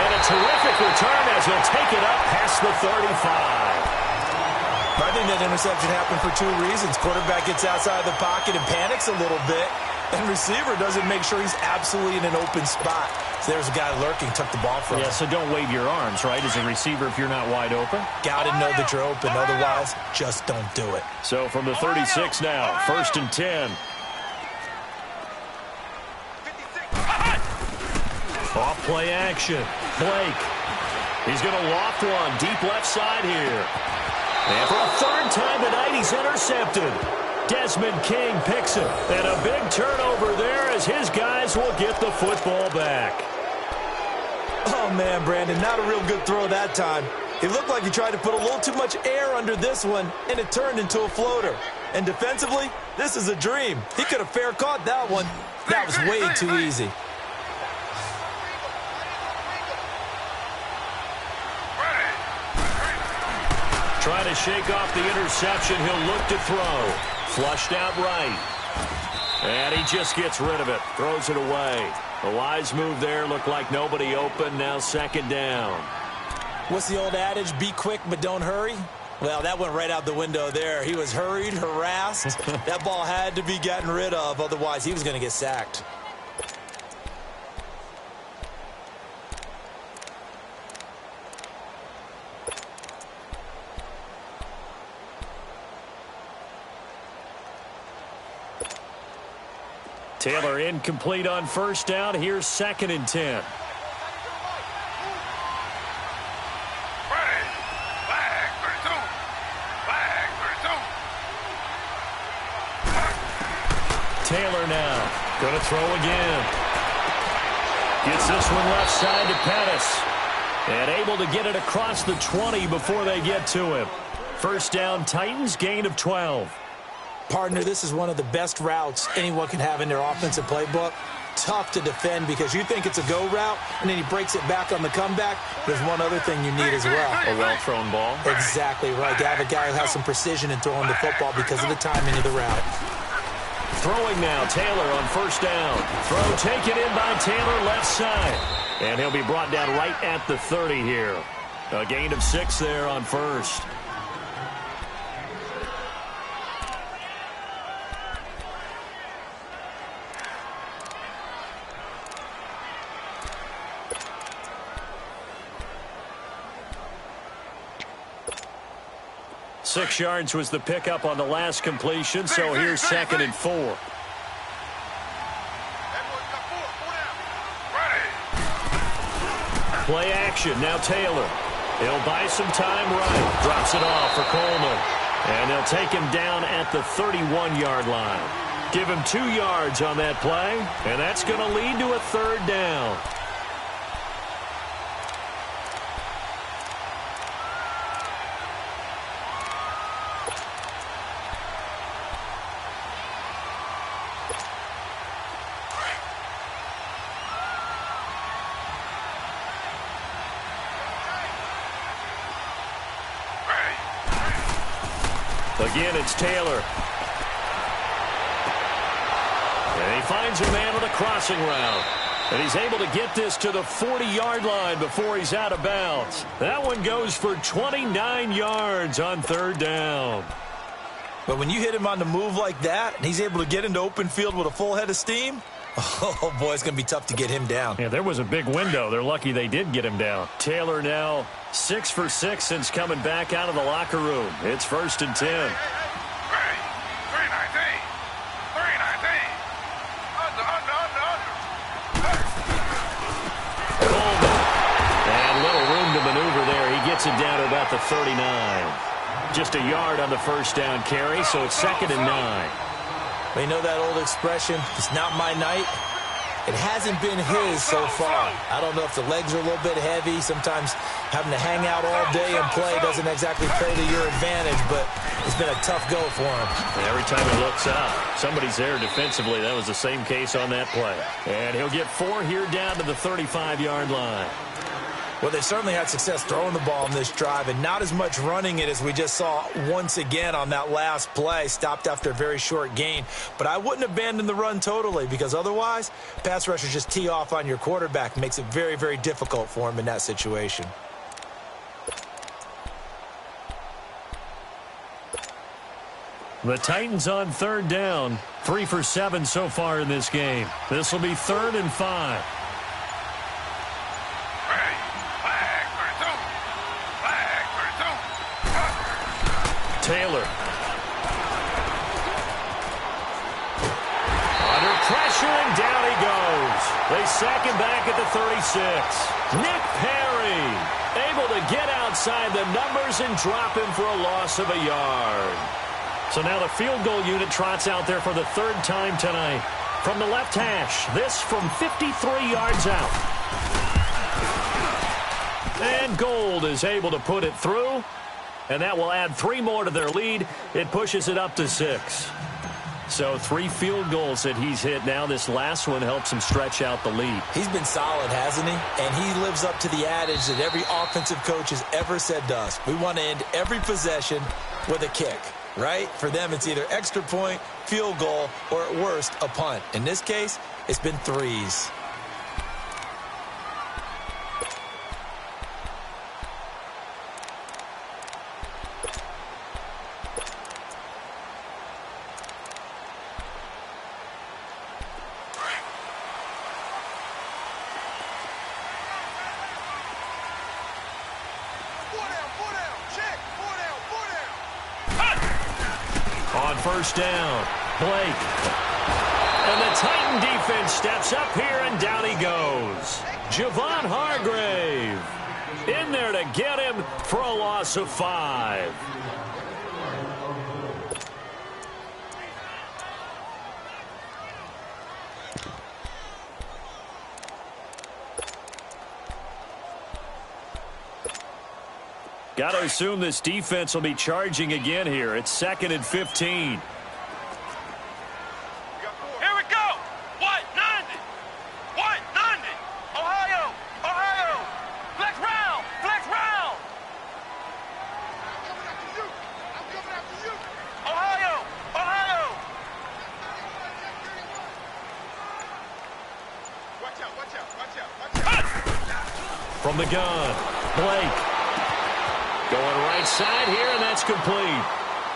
And a terrific return as he'll take it up past the 35. I think that interception happened for 2 reasons. Quarterback gets outside of the pocket and panics a little bit. And receiver doesn't make sure he's absolutely in an open spot. So there's a guy lurking, took the ball from him. Yeah, so don't wave your arms, right, as a receiver if you're not wide open. Got to know that you're open. Otherwise, just don't do it. So from the 36 now, 1st and 10. Off play action. Blake. He's going to loft one deep left side here. And for a 3rd time tonight, he's intercepted. Desmond King picks it. And a big turnover there as his guys will get the football back. Oh, man, Brandon, not a real good throw that time. It looked like he tried to put a little too much air under this one, and it turned into a floater. And defensively, this is a dream. He could have fair caught that one. That was way too easy. Trying to shake off the interception. He'll look to throw. Flushed out right. And he just gets rid of it. Throws it away. The wise move there. Looked like nobody open. Now 2nd down. What's the old adage? Be quick, but don't hurry. Well, that went right out the window there. He was hurried, harassed. That ball had to be gotten rid of. Otherwise, he was going to get sacked. Taylor incomplete on 1st down. Here's 2nd and 10. Taylor now going to throw again. Gets this one left side to Pettis. And able to get it across the 20 before they get to him. 1st down, Titans, gain of 12. Partner, this is one of the best routes anyone can have in their offensive playbook. Tough to defend because you think it's a go route, and then he breaks it back on the comeback. There's one other thing you need as well. A well-thrown ball. Exactly right. You have a guy who has some precision in throwing the football because of the timing of the route. Throwing now, Taylor on 1st down. Throw taken in by Taylor left side. And he'll be brought down right at the 30 here. A gain of 6 there on 1st. Six yards was the pickup on the last completion, so here's 2nd and 4. Play action, now Taylor. He'll buy some time right. Drops it off for Coleman. And they'll take him down at the 31-yard line. Give him 2 yards on that play, and that's going to lead to a 3rd down. Again, it's Taylor. And he finds a man with a crossing route. And he's able to get this to the 40-yard line before he's out of bounds. That one goes for 29 yards on 3rd down. But when you hit him on the move like that, and he's able to get into open field with a full head of steam, oh, boy, it's going to be tough to get him down. Yeah, there was a big window. They're lucky they did get him down. Taylor now 6 for 6 since coming back out of the locker room. It's 1st and 10. Coleman. gets it down to about the 39. Just a yard on the first down carry, so it's 2nd and 9. You know that old expression, it's not my night? It hasn't been his so far. I don't know if the legs are a little bit heavy. Sometimes having to hang out all day and play doesn't exactly play to your advantage, but it's been a tough go for him. And every time he looks up, somebody's there defensively. That was the same case on that play. And he'll get 4 here down to the 35-yard line. Well, they certainly had success throwing the ball in this drive, and not as much running it as we just saw once again on that last play. Stopped after a very short gain. But I wouldn't abandon the run totally, because otherwise, pass rushers just tee off on your quarterback. Makes it very, very difficult for him in that situation. The Titans on 3rd down. 3 for 7 so far in this game. This will be 3rd and 5. Taylor. Under pressure, and down he goes. They sack him back at the 36. Nick Perry able to get outside the numbers and drop him for a loss of a yard. So now the field goal unit trots out there for the 3rd time tonight. From the left hash, this from 53 yards out. And Gold is able to put it through. And that will add 3 more to their lead. It pushes it up to 6. So 3 field goals that he's hit now. This last one helps him stretch out the lead. He's been solid, hasn't he? And he lives up to the adage that every offensive coach has ever said to us. We want to end every possession with a kick, right? For them, it's either extra point, field goal, or at worst, a punt. In this case, it's been 3s. On 1st down, Blake. And the Titan defense steps up here, and down he goes. Javon Hargrave in there to get him for a loss of 5. Got to assume this defense will be charging again here. It's 2nd and 15. Here we go. White 90. White 90. Ohio. Ohio. Flex round. Flex round. I'm coming after you. Ohio. Ohio. Watch out. Watch out. Watch out. Watch out. From the gun, Blake. Going right side here, and that's complete.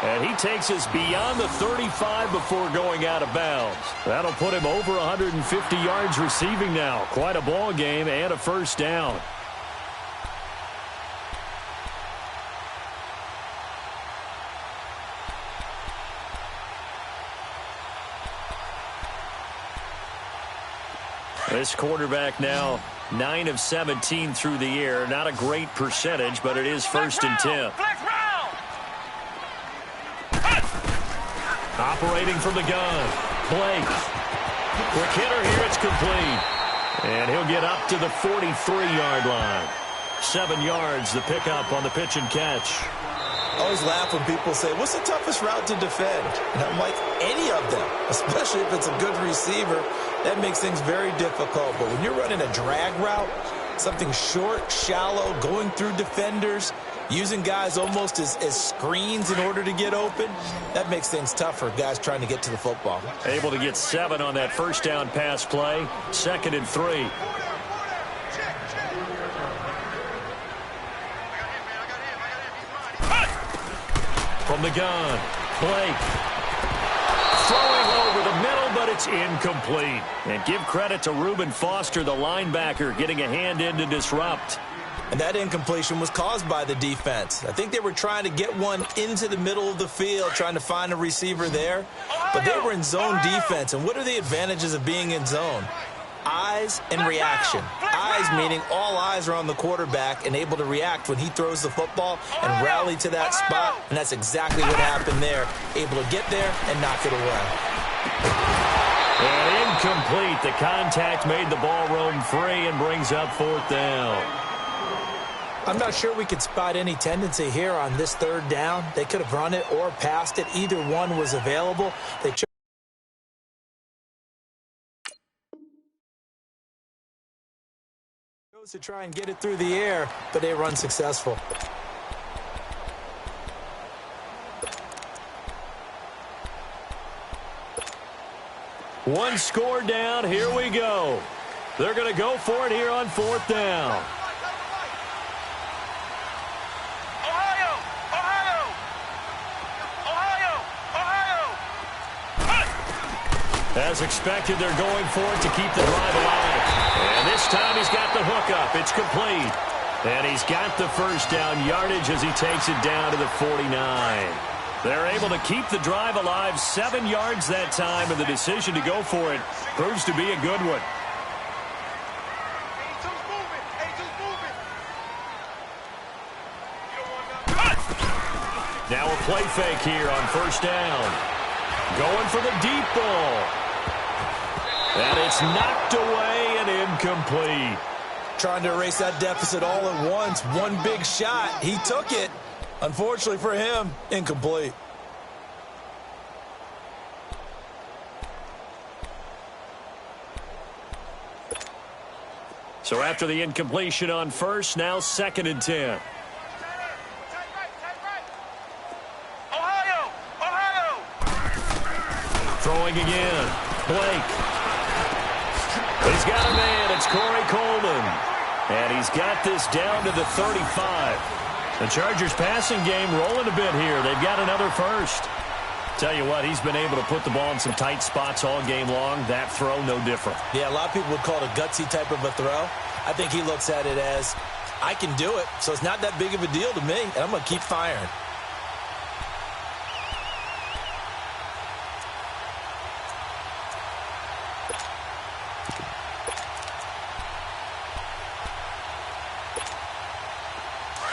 And he takes us beyond the 35 before going out of bounds. That'll put him over 150 yards receiving now. Quite a ball game and a 1st down. This quarterback now 9 of 17 through the air. Not a great percentage, but it is 1st and 10. Operating from the gun, Blake. Quick hitter here, it's complete. And he'll get up to the 43-yard line. 7 yards, the pickup on the pitch and catch. I always laugh when people say, what's the toughest route to defend? And I'm like, any of them, especially if it's a good receiver. That makes things very difficult. But when you're running a drag route, something short, shallow, going through defenders, using guys almost as screens in order to get open, that makes things tough for guys trying to get to the football. Able to get 7 on that 1st down pass play. 2nd and 3. From the gun, Blake. Throwing over the middle, but it's incomplete. And give credit to Reuben Foster, the linebacker, getting a hand in to disrupt. And that incompletion was caused by the defense. I think they were trying to get one into the middle of the field, trying to find a receiver there. But they were in zone defense. And what are the advantages of being in zone? Eyes and reaction. eyes, meaning all eyes are on the quarterback and able to react when he throws the football and rally to that spot. And that's exactly what happened there. Able to get there and knock it away. And incomplete. The contact made the ball roam free and brings up 4th down. I'm not sure we could spot any tendency here on this 3rd down. They could have run it or passed it. Either one was available. They chose to try and get it through the air, but they were unsuccessful. One score down. Here we go. They're going to go for it here on 4th down. As expected, they're going for it to keep the drive alive. And this time he's got the hookup. It's complete. And he's got the first down yardage as he takes it down to the 49. They're able to keep the drive alive, 7 yards that time, and the decision to go for it proves to be a good one. Now a play fake here on 1st down. Going for the deep ball. And it's knocked away and incomplete. Trying to erase that deficit all at once. One big shot. He took it. Unfortunately for him, incomplete. So after the incompletion on 1st, now 2nd and 10. Throwing again. Blake. He's got a man. It's Corey Coleman. And he's got this down to the 35. The Chargers passing game rolling a bit here. They've got another first. Tell you what, he's been able to put the ball in some tight spots all game long. That throw, no different. Yeah, a lot of people would call it a gutsy type of a throw. I think he looks at it as, I can do it, so it's not that big of a deal to me, and I'm going to keep firing.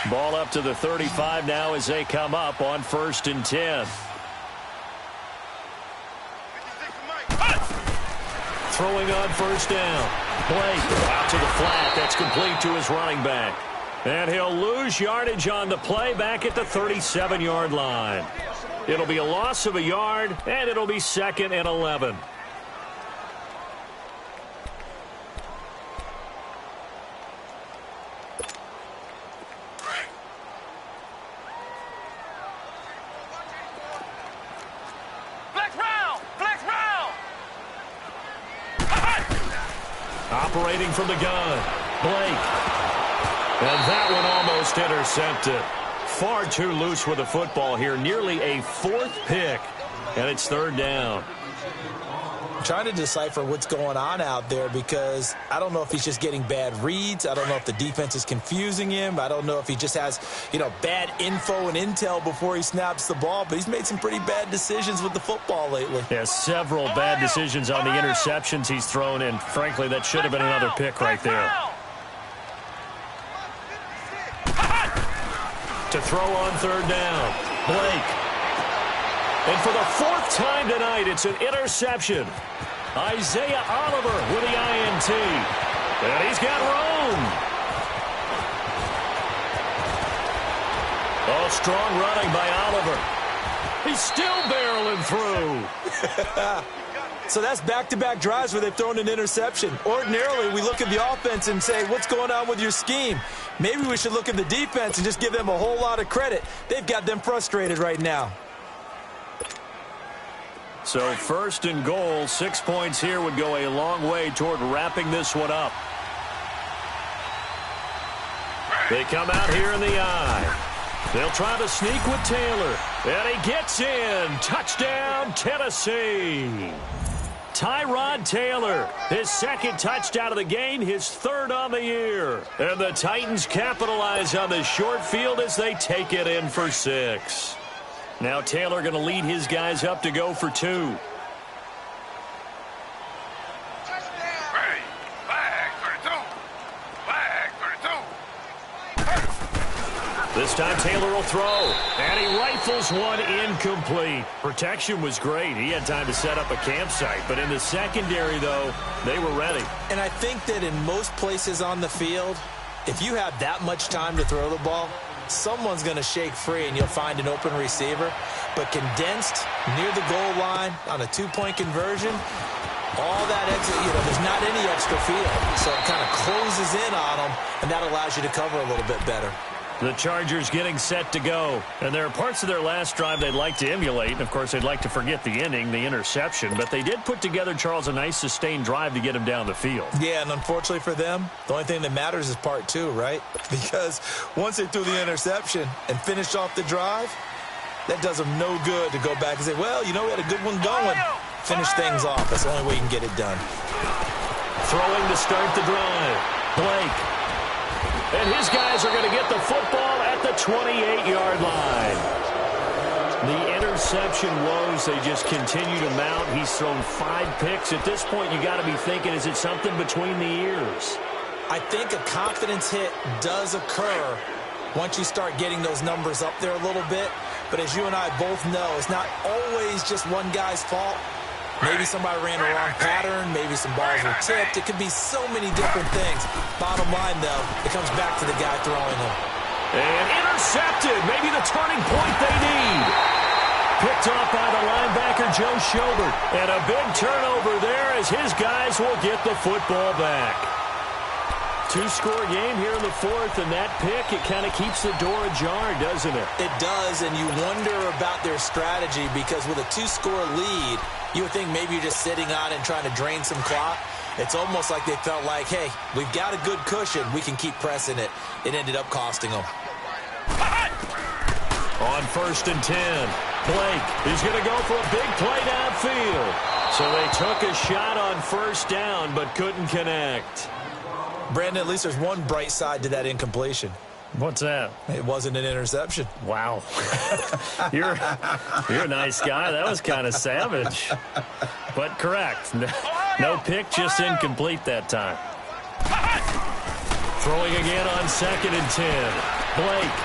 Ball up to the 35 now as they come up on 1st and 10. Throwing on 1st down. Blake out to the flat. That's complete to his running back. And he'll lose yardage on the play back at the 37-yard line. It'll be a loss of a yard, and it'll be 2nd and 11. Operating from the gun, Blake. And that one almost intercepted. Far too loose with the football here. Nearly a 4th pick. And it's 3rd down. I'm trying to decipher what's going on out there because I don't know if he's just getting bad reads. I don't know if the defense is confusing him. I don't know if he just has, bad info and intel before he snaps the ball. But he's made some pretty bad decisions with the football lately. Yeah, several bad decisions on the interceptions he's thrown, and frankly, that should have been another pick right there. To throw on 3rd down, Blake. And for the 4th time tonight, it's an interception. Isaiah Oliver with the INT. And he's got room. Oh, strong running by Oliver. He's still barreling through. So that's back-to-back drives where they've thrown an interception. Ordinarily, we look at the offense and say, what's going on with your scheme? Maybe we should look at the defense and just give them a whole lot of credit. They've got them frustrated right now. So 1st and goal, 6 points here would go a long way toward wrapping this one up. They come out here in the eye. They'll try to sneak with Taylor. And he gets in. Touchdown, Tennessee. Tyrod Taylor, his 2nd touchdown of the game, his 3rd on the year. And the Titans capitalize on the short field as they take it in for 6. Now Taylor going to lead his guys up to go for 2. This time Taylor will throw, and he rifles one incomplete. Protection was great. He had time to set up a campsite, but in the secondary, though, they were ready. And I think that in most places on the field, if you have that much time to throw the ball, someone's going to shake free and you'll find an open receiver. But condensed near the goal line on a two-point conversion, all that extra, there's not any extra field. So it kind of closes in on them, and that allows you to cover a little bit better. The Chargers getting set to go. And there are parts of their last drive they'd like to emulate. And, of course, they'd like to forget the ending, the interception. But they did put together, Charles, a nice sustained drive to get him down the field. Yeah, and unfortunately for them, the only thing that matters is part two, right? Because once they threw the interception and finished off the drive, that does them no good to go back and say, well, we had a good one going. Finish things off. That's the only way you can get it done. Throwing to start the drive. Blake. And his guys are going to get the football at the 28-yard line. The interception woes, they just continue to mount. He's thrown 5 picks. At this point, you got to be thinking, is it something between the ears? I think a confidence hit does occur once you start getting those numbers up there a little bit. But as you and I both know, it's not always just one guy's fault. Maybe somebody ran a wrong pattern. Maybe some balls were tipped. It could be so many different things. Bottom line, though, it comes back to the guy throwing them. And intercepted. Maybe the turning point they need. Picked off by the linebacker, Joe Schobert. And a big turnover there as his guys will get the football back. 2-score game here in the fourth, and that pick, it kind of keeps the door ajar, doesn't it? It does, and you wonder about their strategy because with a 2-score lead, you would think maybe you're just sitting on it and trying to drain some clock. It's almost like they felt like, hey, we've got a good cushion. We can keep pressing it. It ended up costing them. On 1st and 10, Blake is going to go for a big play downfield. So they took a shot on 1st down but couldn't connect. Brandon, at least there's one bright side to that incompletion. What's that? It wasn't an interception. Wow. You're a nice guy. That was kind of savage. But correct. No pick, just incomplete that time. Throwing again on 2nd and 10. Blake.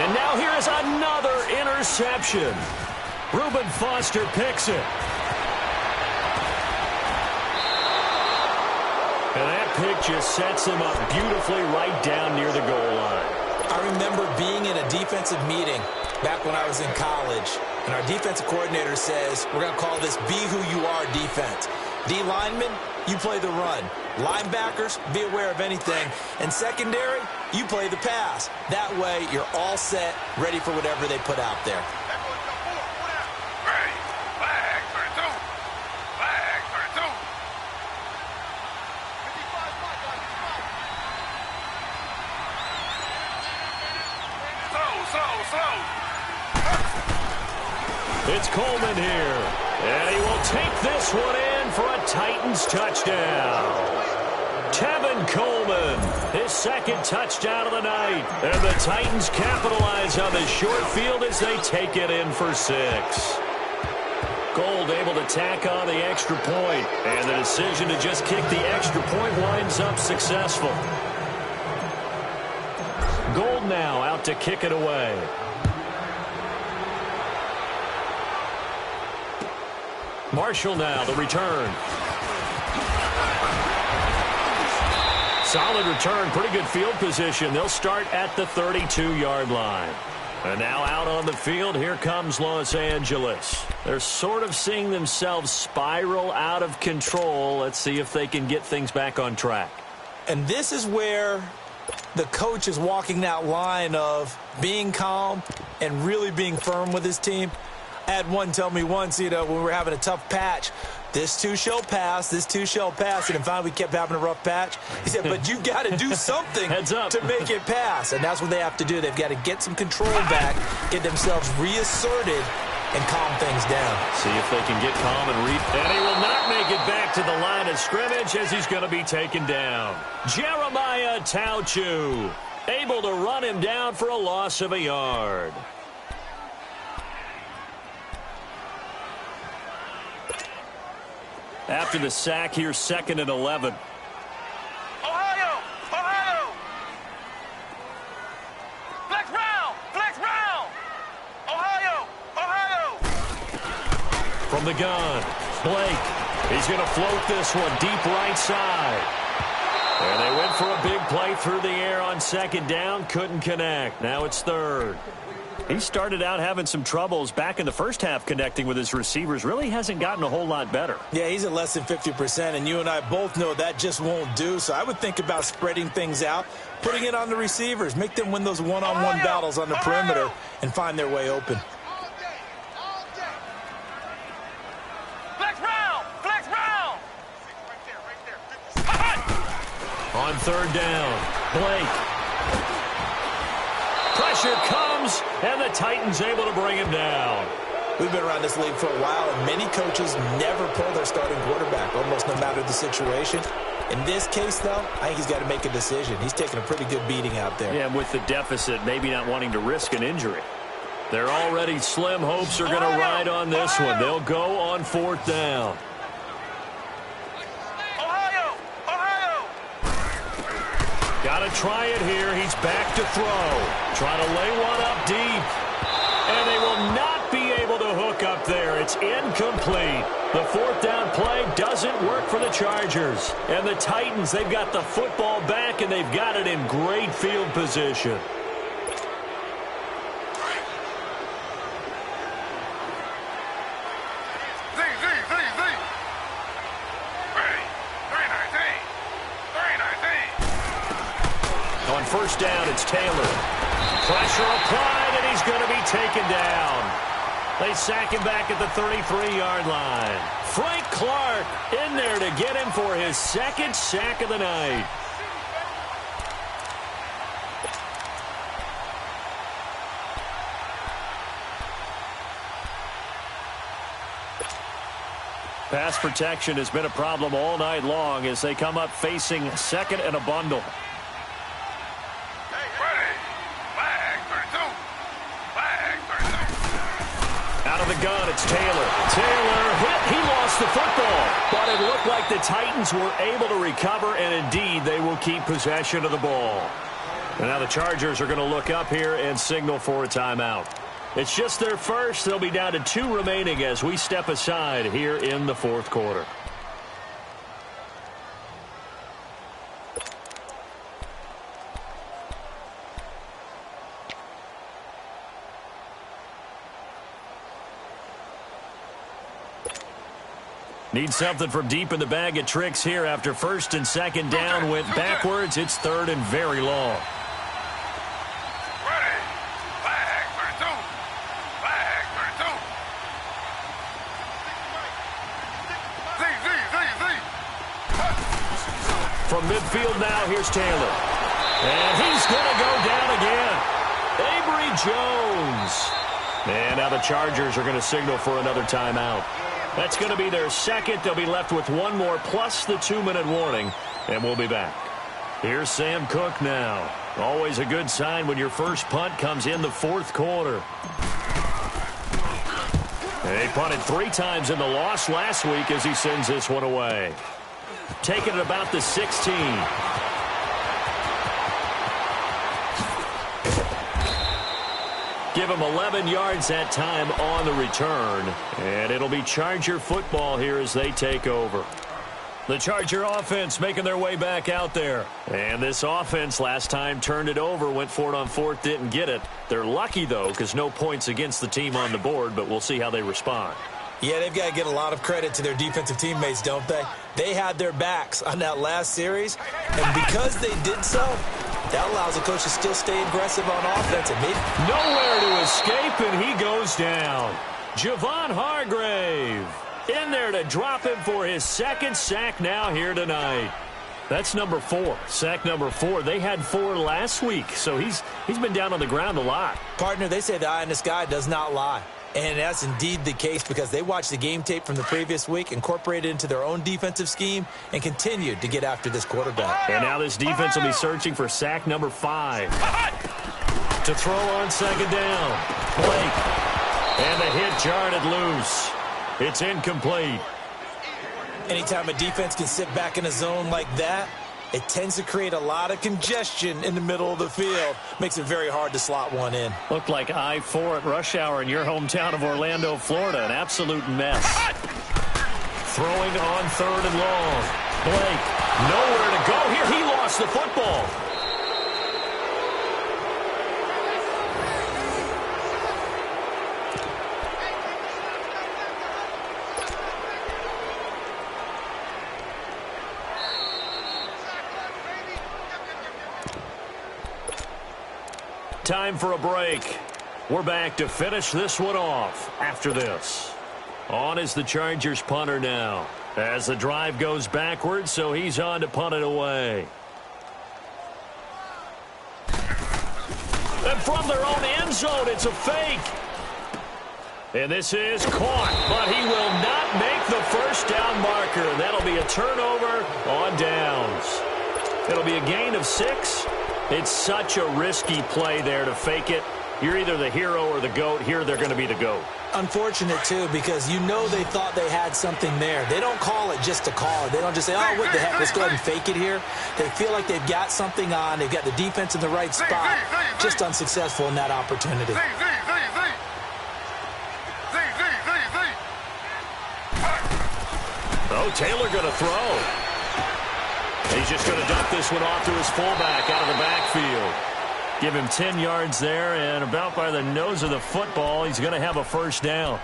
And now here is another interception. Reuben Foster picks it. And that pick just sets him up beautifully right down near the goal line. I remember being in a defensive meeting back when I was in college, and our defensive coordinator says, we're going to call this be who you are defense. D linemen, you play the run. Linebackers, be aware of anything. And secondary, you play the pass. That way, you're all set, ready for whatever they put out there. It's Coleman here, and he will take this one in for a Titans touchdown. Tevin Coleman, his 2nd touchdown of the night, and the Titans capitalize on this short field as they take it in for 6. Gold able to tack on the extra point, and the decision to just kick the extra point winds up successful. Gold now out to kick it away. Marshall now, the return. Solid return, pretty good field position. They'll start at the 32-yard line. And now out on the field, here comes Los Angeles. They're sort of seeing themselves spiral out of control. Let's see if they can get things back on track. And this is where the coach is walking that line of being calm and really being firm with his team. I had one tell me once, when we were having a tough patch, this too shall pass, this too shall pass. And finally we kept having a rough patch. He said, but you got to do something to make it pass. And that's what they have to do. They've got to get some control back, get themselves reasserted, and calm things down. See if they can get calm and read. And he will not make it back to the line of scrimmage as he's going to be taken down. Jeremiah Tauchu able to run him down for a loss of a yard. After the sack, here's 2nd and 11. Ohio! Ohio! Flex round! From the gun, Blake. He's going to float this one deep right side. And they went for a big play through the air on second down. Couldn't connect. Now it's third. He started out having some troubles back in the first half connecting with his receivers. Really hasn't gotten a whole lot better. Yeah, he's at less than 50%, and you and I both know that just won't do. So I would think about spreading things out, putting it on the receivers, make them win those one-on-one battles on the perimeter and find their way open. Flex round! Flex round! On third down, Blake. Pressure comes, and the Titans able to bring him down. We've been around this league for a while, and many coaches never pull their starting quarterback, almost no matter the situation. In this case, though, I think he's got to make a decision. He's taking a pretty good beating out there. Yeah, with the deficit, maybe not wanting to risk an injury. Their already slim hopes are going to ride on this one. They'll go on fourth down. Got to try it here. He's back to throw. Trying to lay one up deep. And they will not be able to hook up there. It's incomplete. The fourth down play doesn't work for the Chargers. And the Titans, they've got the football back, and they've got it in great field position. First down, it's Taylor. Pressure applied, and he's going to be taken down. They sack him back at the 33-yard line. Frank Clark in there to get him for his second sack of the night. Pass protection has been a problem all night long as they come up facing second and a bundle. The gun, it's Taylor. Taylor hit. He lost the football. But it looked like the Titans were able to recover, and indeed they will keep possession of the ball. And now the Chargers are going to look up here and signal for a timeout. It's just their first. They'll be down to 2 remaining as we step aside here in the fourth quarter. Need something from deep in the bag of tricks here after first and second down went backwards. It's third and very long. Ready. Flag for two. Flag for two. From midfield now, here's Taylor. And he's going to go down again. Avery Jones. And now the Chargers are going to signal for another timeout. That's going to be their second. They'll be left with one more plus the 2-minute warning, and we'll be back. Here's Sam Cook now. Always a good sign when your first punt comes in the fourth quarter. And he punted 3 times in the loss last week as he sends this one away. Taking it about the 16. Give him 11 yards that time on the return. And it'll be Charger football here as they take over. The Charger offense making their way back out there. And this offense last time turned it over, went for it on fourth, didn't get it. They're lucky, though, because no points against the team on the board, but we'll see how they respond. Yeah, they've got to give a lot of credit to their defensive teammates, don't they? They had their backs on that last series, and because they did so, that allows the coach to still stay aggressive on offense. Nowhere to escape, and he goes down. Javon Hargrave in there to drop him for his second sack now here tonight. That's number 4. Sack number 4. They had 4 last week, so he's been down on the ground a lot. Partner, they say the eye in the sky does not lie. And that's indeed the case because they watched the game tape from the previous week, incorporated it into their own defensive scheme, and continued to get after this quarterback. And now this defense will be searching for sack number 5. To throw on second down. Blake. And the hit jarred it loose. It's incomplete. Anytime a defense can sit back in a zone like that, It tends to create a lot of congestion in the middle of the field. Makes it very hard to slot one in. Looked like I-4 at rush hour in your hometown of Orlando, Florida. An absolute mess. Throwing on third and long. Blake, nowhere to go here. He lost the football. Time for a break. We're back to finish this one off after this. On is the Chargers punter now. As the drive goes backwards, so he's on to punt it away. And from their own end zone, it's a fake. And this is caught, but he will not make the first down marker. That'll be a turnover on downs. It'll be a gain of 6. It's such a risky play there to fake it. You're either the hero or the GOAT. Here they're going to be the GOAT. Unfortunate, too, because you know they thought they had something there. They don't call it just to call it. They don't just say, oh, what the heck, let's go ahead and fake it here. They feel like they've got something on. They've got the defense in the right spot. Just unsuccessful in that opportunity. Oh, Taylor going to throw. He's just going to dump this one off to his fullback out of the backfield. Give him 10 yards there, and about by the nose of the football, he's going to have a first down.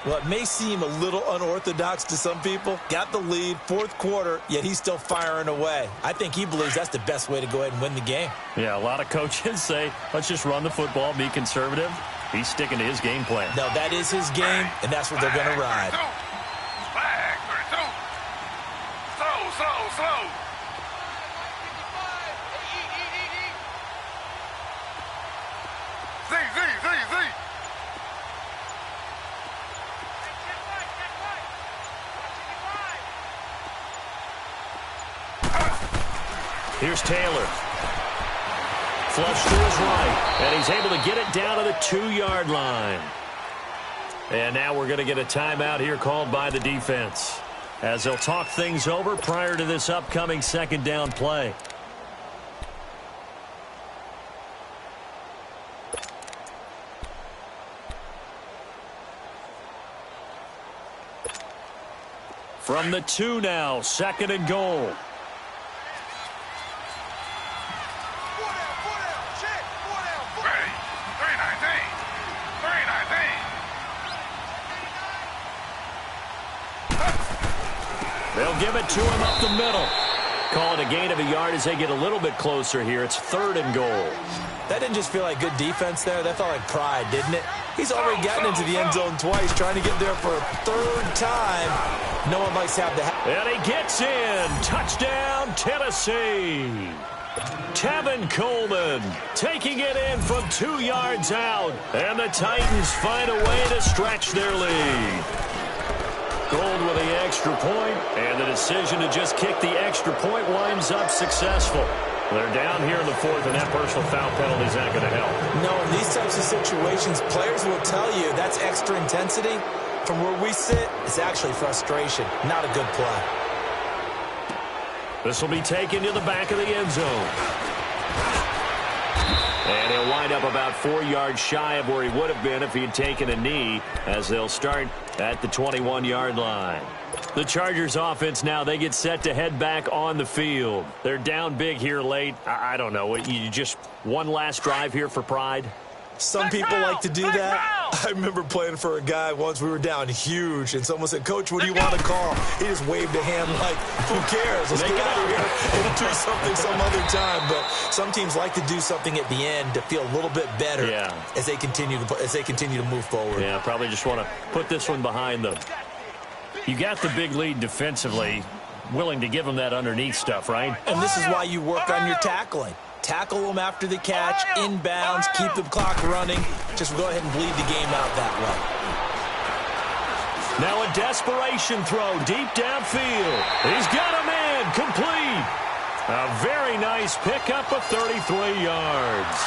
Well, it may seem a little unorthodox to some people. Got the lead, fourth quarter, yet he's still firing away. I think he believes that's the best way to go ahead and win the game. Yeah, a lot of coaches say, let's just run the football, be conservative. He's sticking to his game plan. No, that is his game, and that's what they're going to ride. Slow. Here's Taylor. Flush to his right, and he's able to get it down to the 2-yard line. And now we're going to get a timeout here called by the defense, as they'll talk things over prior to this upcoming second down play. From the 2 now, second and goal. They'll give it to him up the middle. Call it a gain of a yard as they get a little bit closer here. It's third and goal. That didn't just feel like good defense there. That felt like pride, didn't it? He's already gotten into the end zone twice, trying to get there for a third time. No one likes to have the... And he gets in. Touchdown, Tennessee. Tevin Coleman taking it in from 2 yards out. And the Titans find a way to stretch their lead. Gold with the extra point, and the decision to just kick the extra point winds up successful. They're down here in the fourth, and that personal foul penalty is not going to help. No, in these types of situations, players will tell you that's extra intensity. From where we sit, it's actually frustration, not a good play. This will be taken to the back of the end zone. And he'll wind up about 4 yards shy of where he would have been if he had taken a knee, as they'll start at the 21-yard line. The Chargers offense now, they get set to head back on the field. They're down big here late. I don't know. You just one last drive here for pride? Some people like to do that. I remember playing for a guy once. We were down huge, and someone said, Coach, what do you want to call? He just waved a hand like, who cares? Let's get out of here and do something some other time. But some teams like to do something at the end to feel a little bit better as they continue to move forward. Yeah, probably just want to put this one behind them. You got the big lead defensively, willing to give them that underneath stuff, right? And this is why you work on your tackling. Tackle them after the catch, inbounds, keep the clock running. Just go ahead and bleed the game out that way. Now a desperation throw deep downfield. He's got a man complete. A very nice pickup of 33 yards.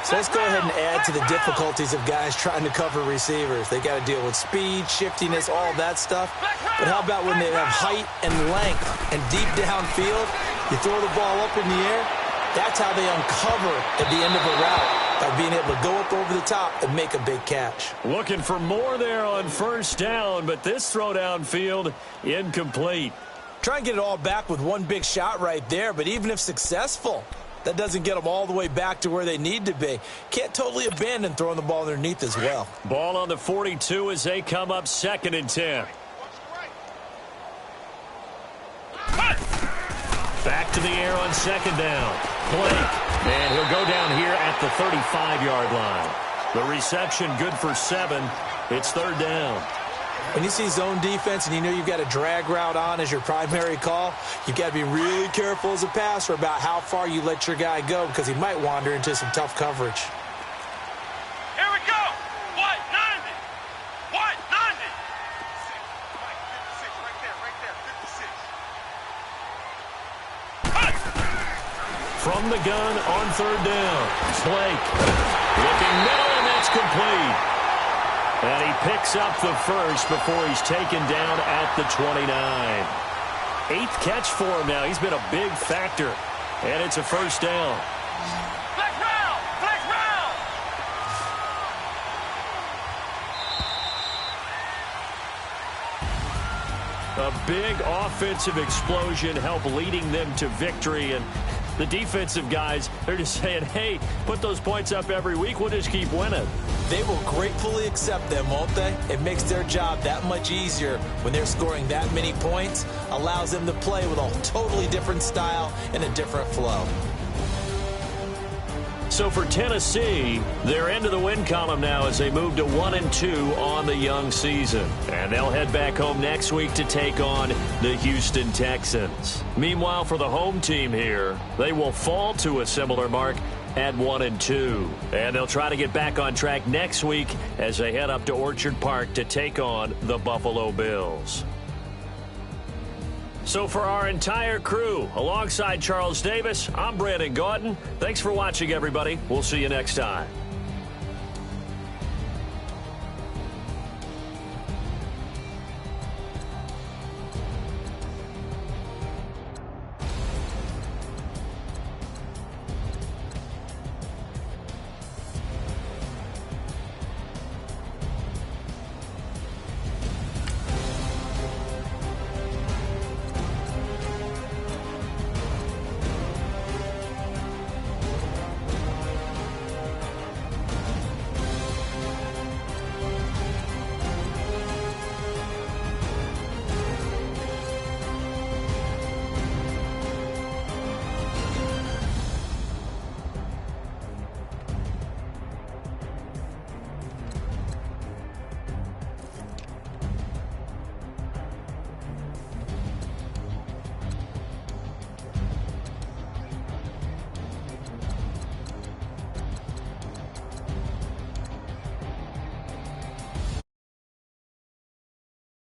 So let's go ahead and add to the difficulties of guys trying to cover receivers. They got to deal with speed, shiftiness, all that stuff. But how about when they have height and length and deep downfield? You throw the ball up in the air, that's how they uncover at the end of a route, by being able to go up over the top and make a big catch. Looking for more there on first down, but this throw downfield incomplete. Try and get it all back with one big shot right there, but even if successful, that doesn't get them all the way back to where they need to be. Can't totally abandon throwing the ball underneath as well. Ball on the 42 as they come up 2nd and 10. Back to the air on 2nd down. Blake. And he'll go down here at the 35-yard line. The reception good for 7. It's 3rd down. When you see zone defense and you know you've got a drag route on as your primary call, you've got to be really careful as a passer about how far you let your guy go because he might wander into some tough coverage. Here we go. What? 90. What? 90. 56 right there, 56. From the gun on 3rd down. Blake looking middle, and that's complete. And he picks up the first before he's taken down at the 29. 8th catch for him now. He's been a big factor. And it's a 1st down. Flex round. Flex round. A big offensive explosion helped leading them to victory. And the defensive guys, they're just saying, hey, put those points up every week. We'll just keep winning. They will gratefully accept them, won't they? It makes their job that much easier when they're scoring that many points. Allows them to play with a totally different style and a different flow. So for Tennessee, they're into the win column now as they move to 1-2 on the young season. And they'll head back home next week to take on the Houston Texans. Meanwhile, for the home team here, they will fall to a similar mark at 1-2. And they'll try to get back on track next week as they head up to Orchard Park to take on the Buffalo Bills. So for our entire crew, alongside Charles Davis, I'm Brandon Gaudin. Thanks for watching, everybody. We'll see you next time.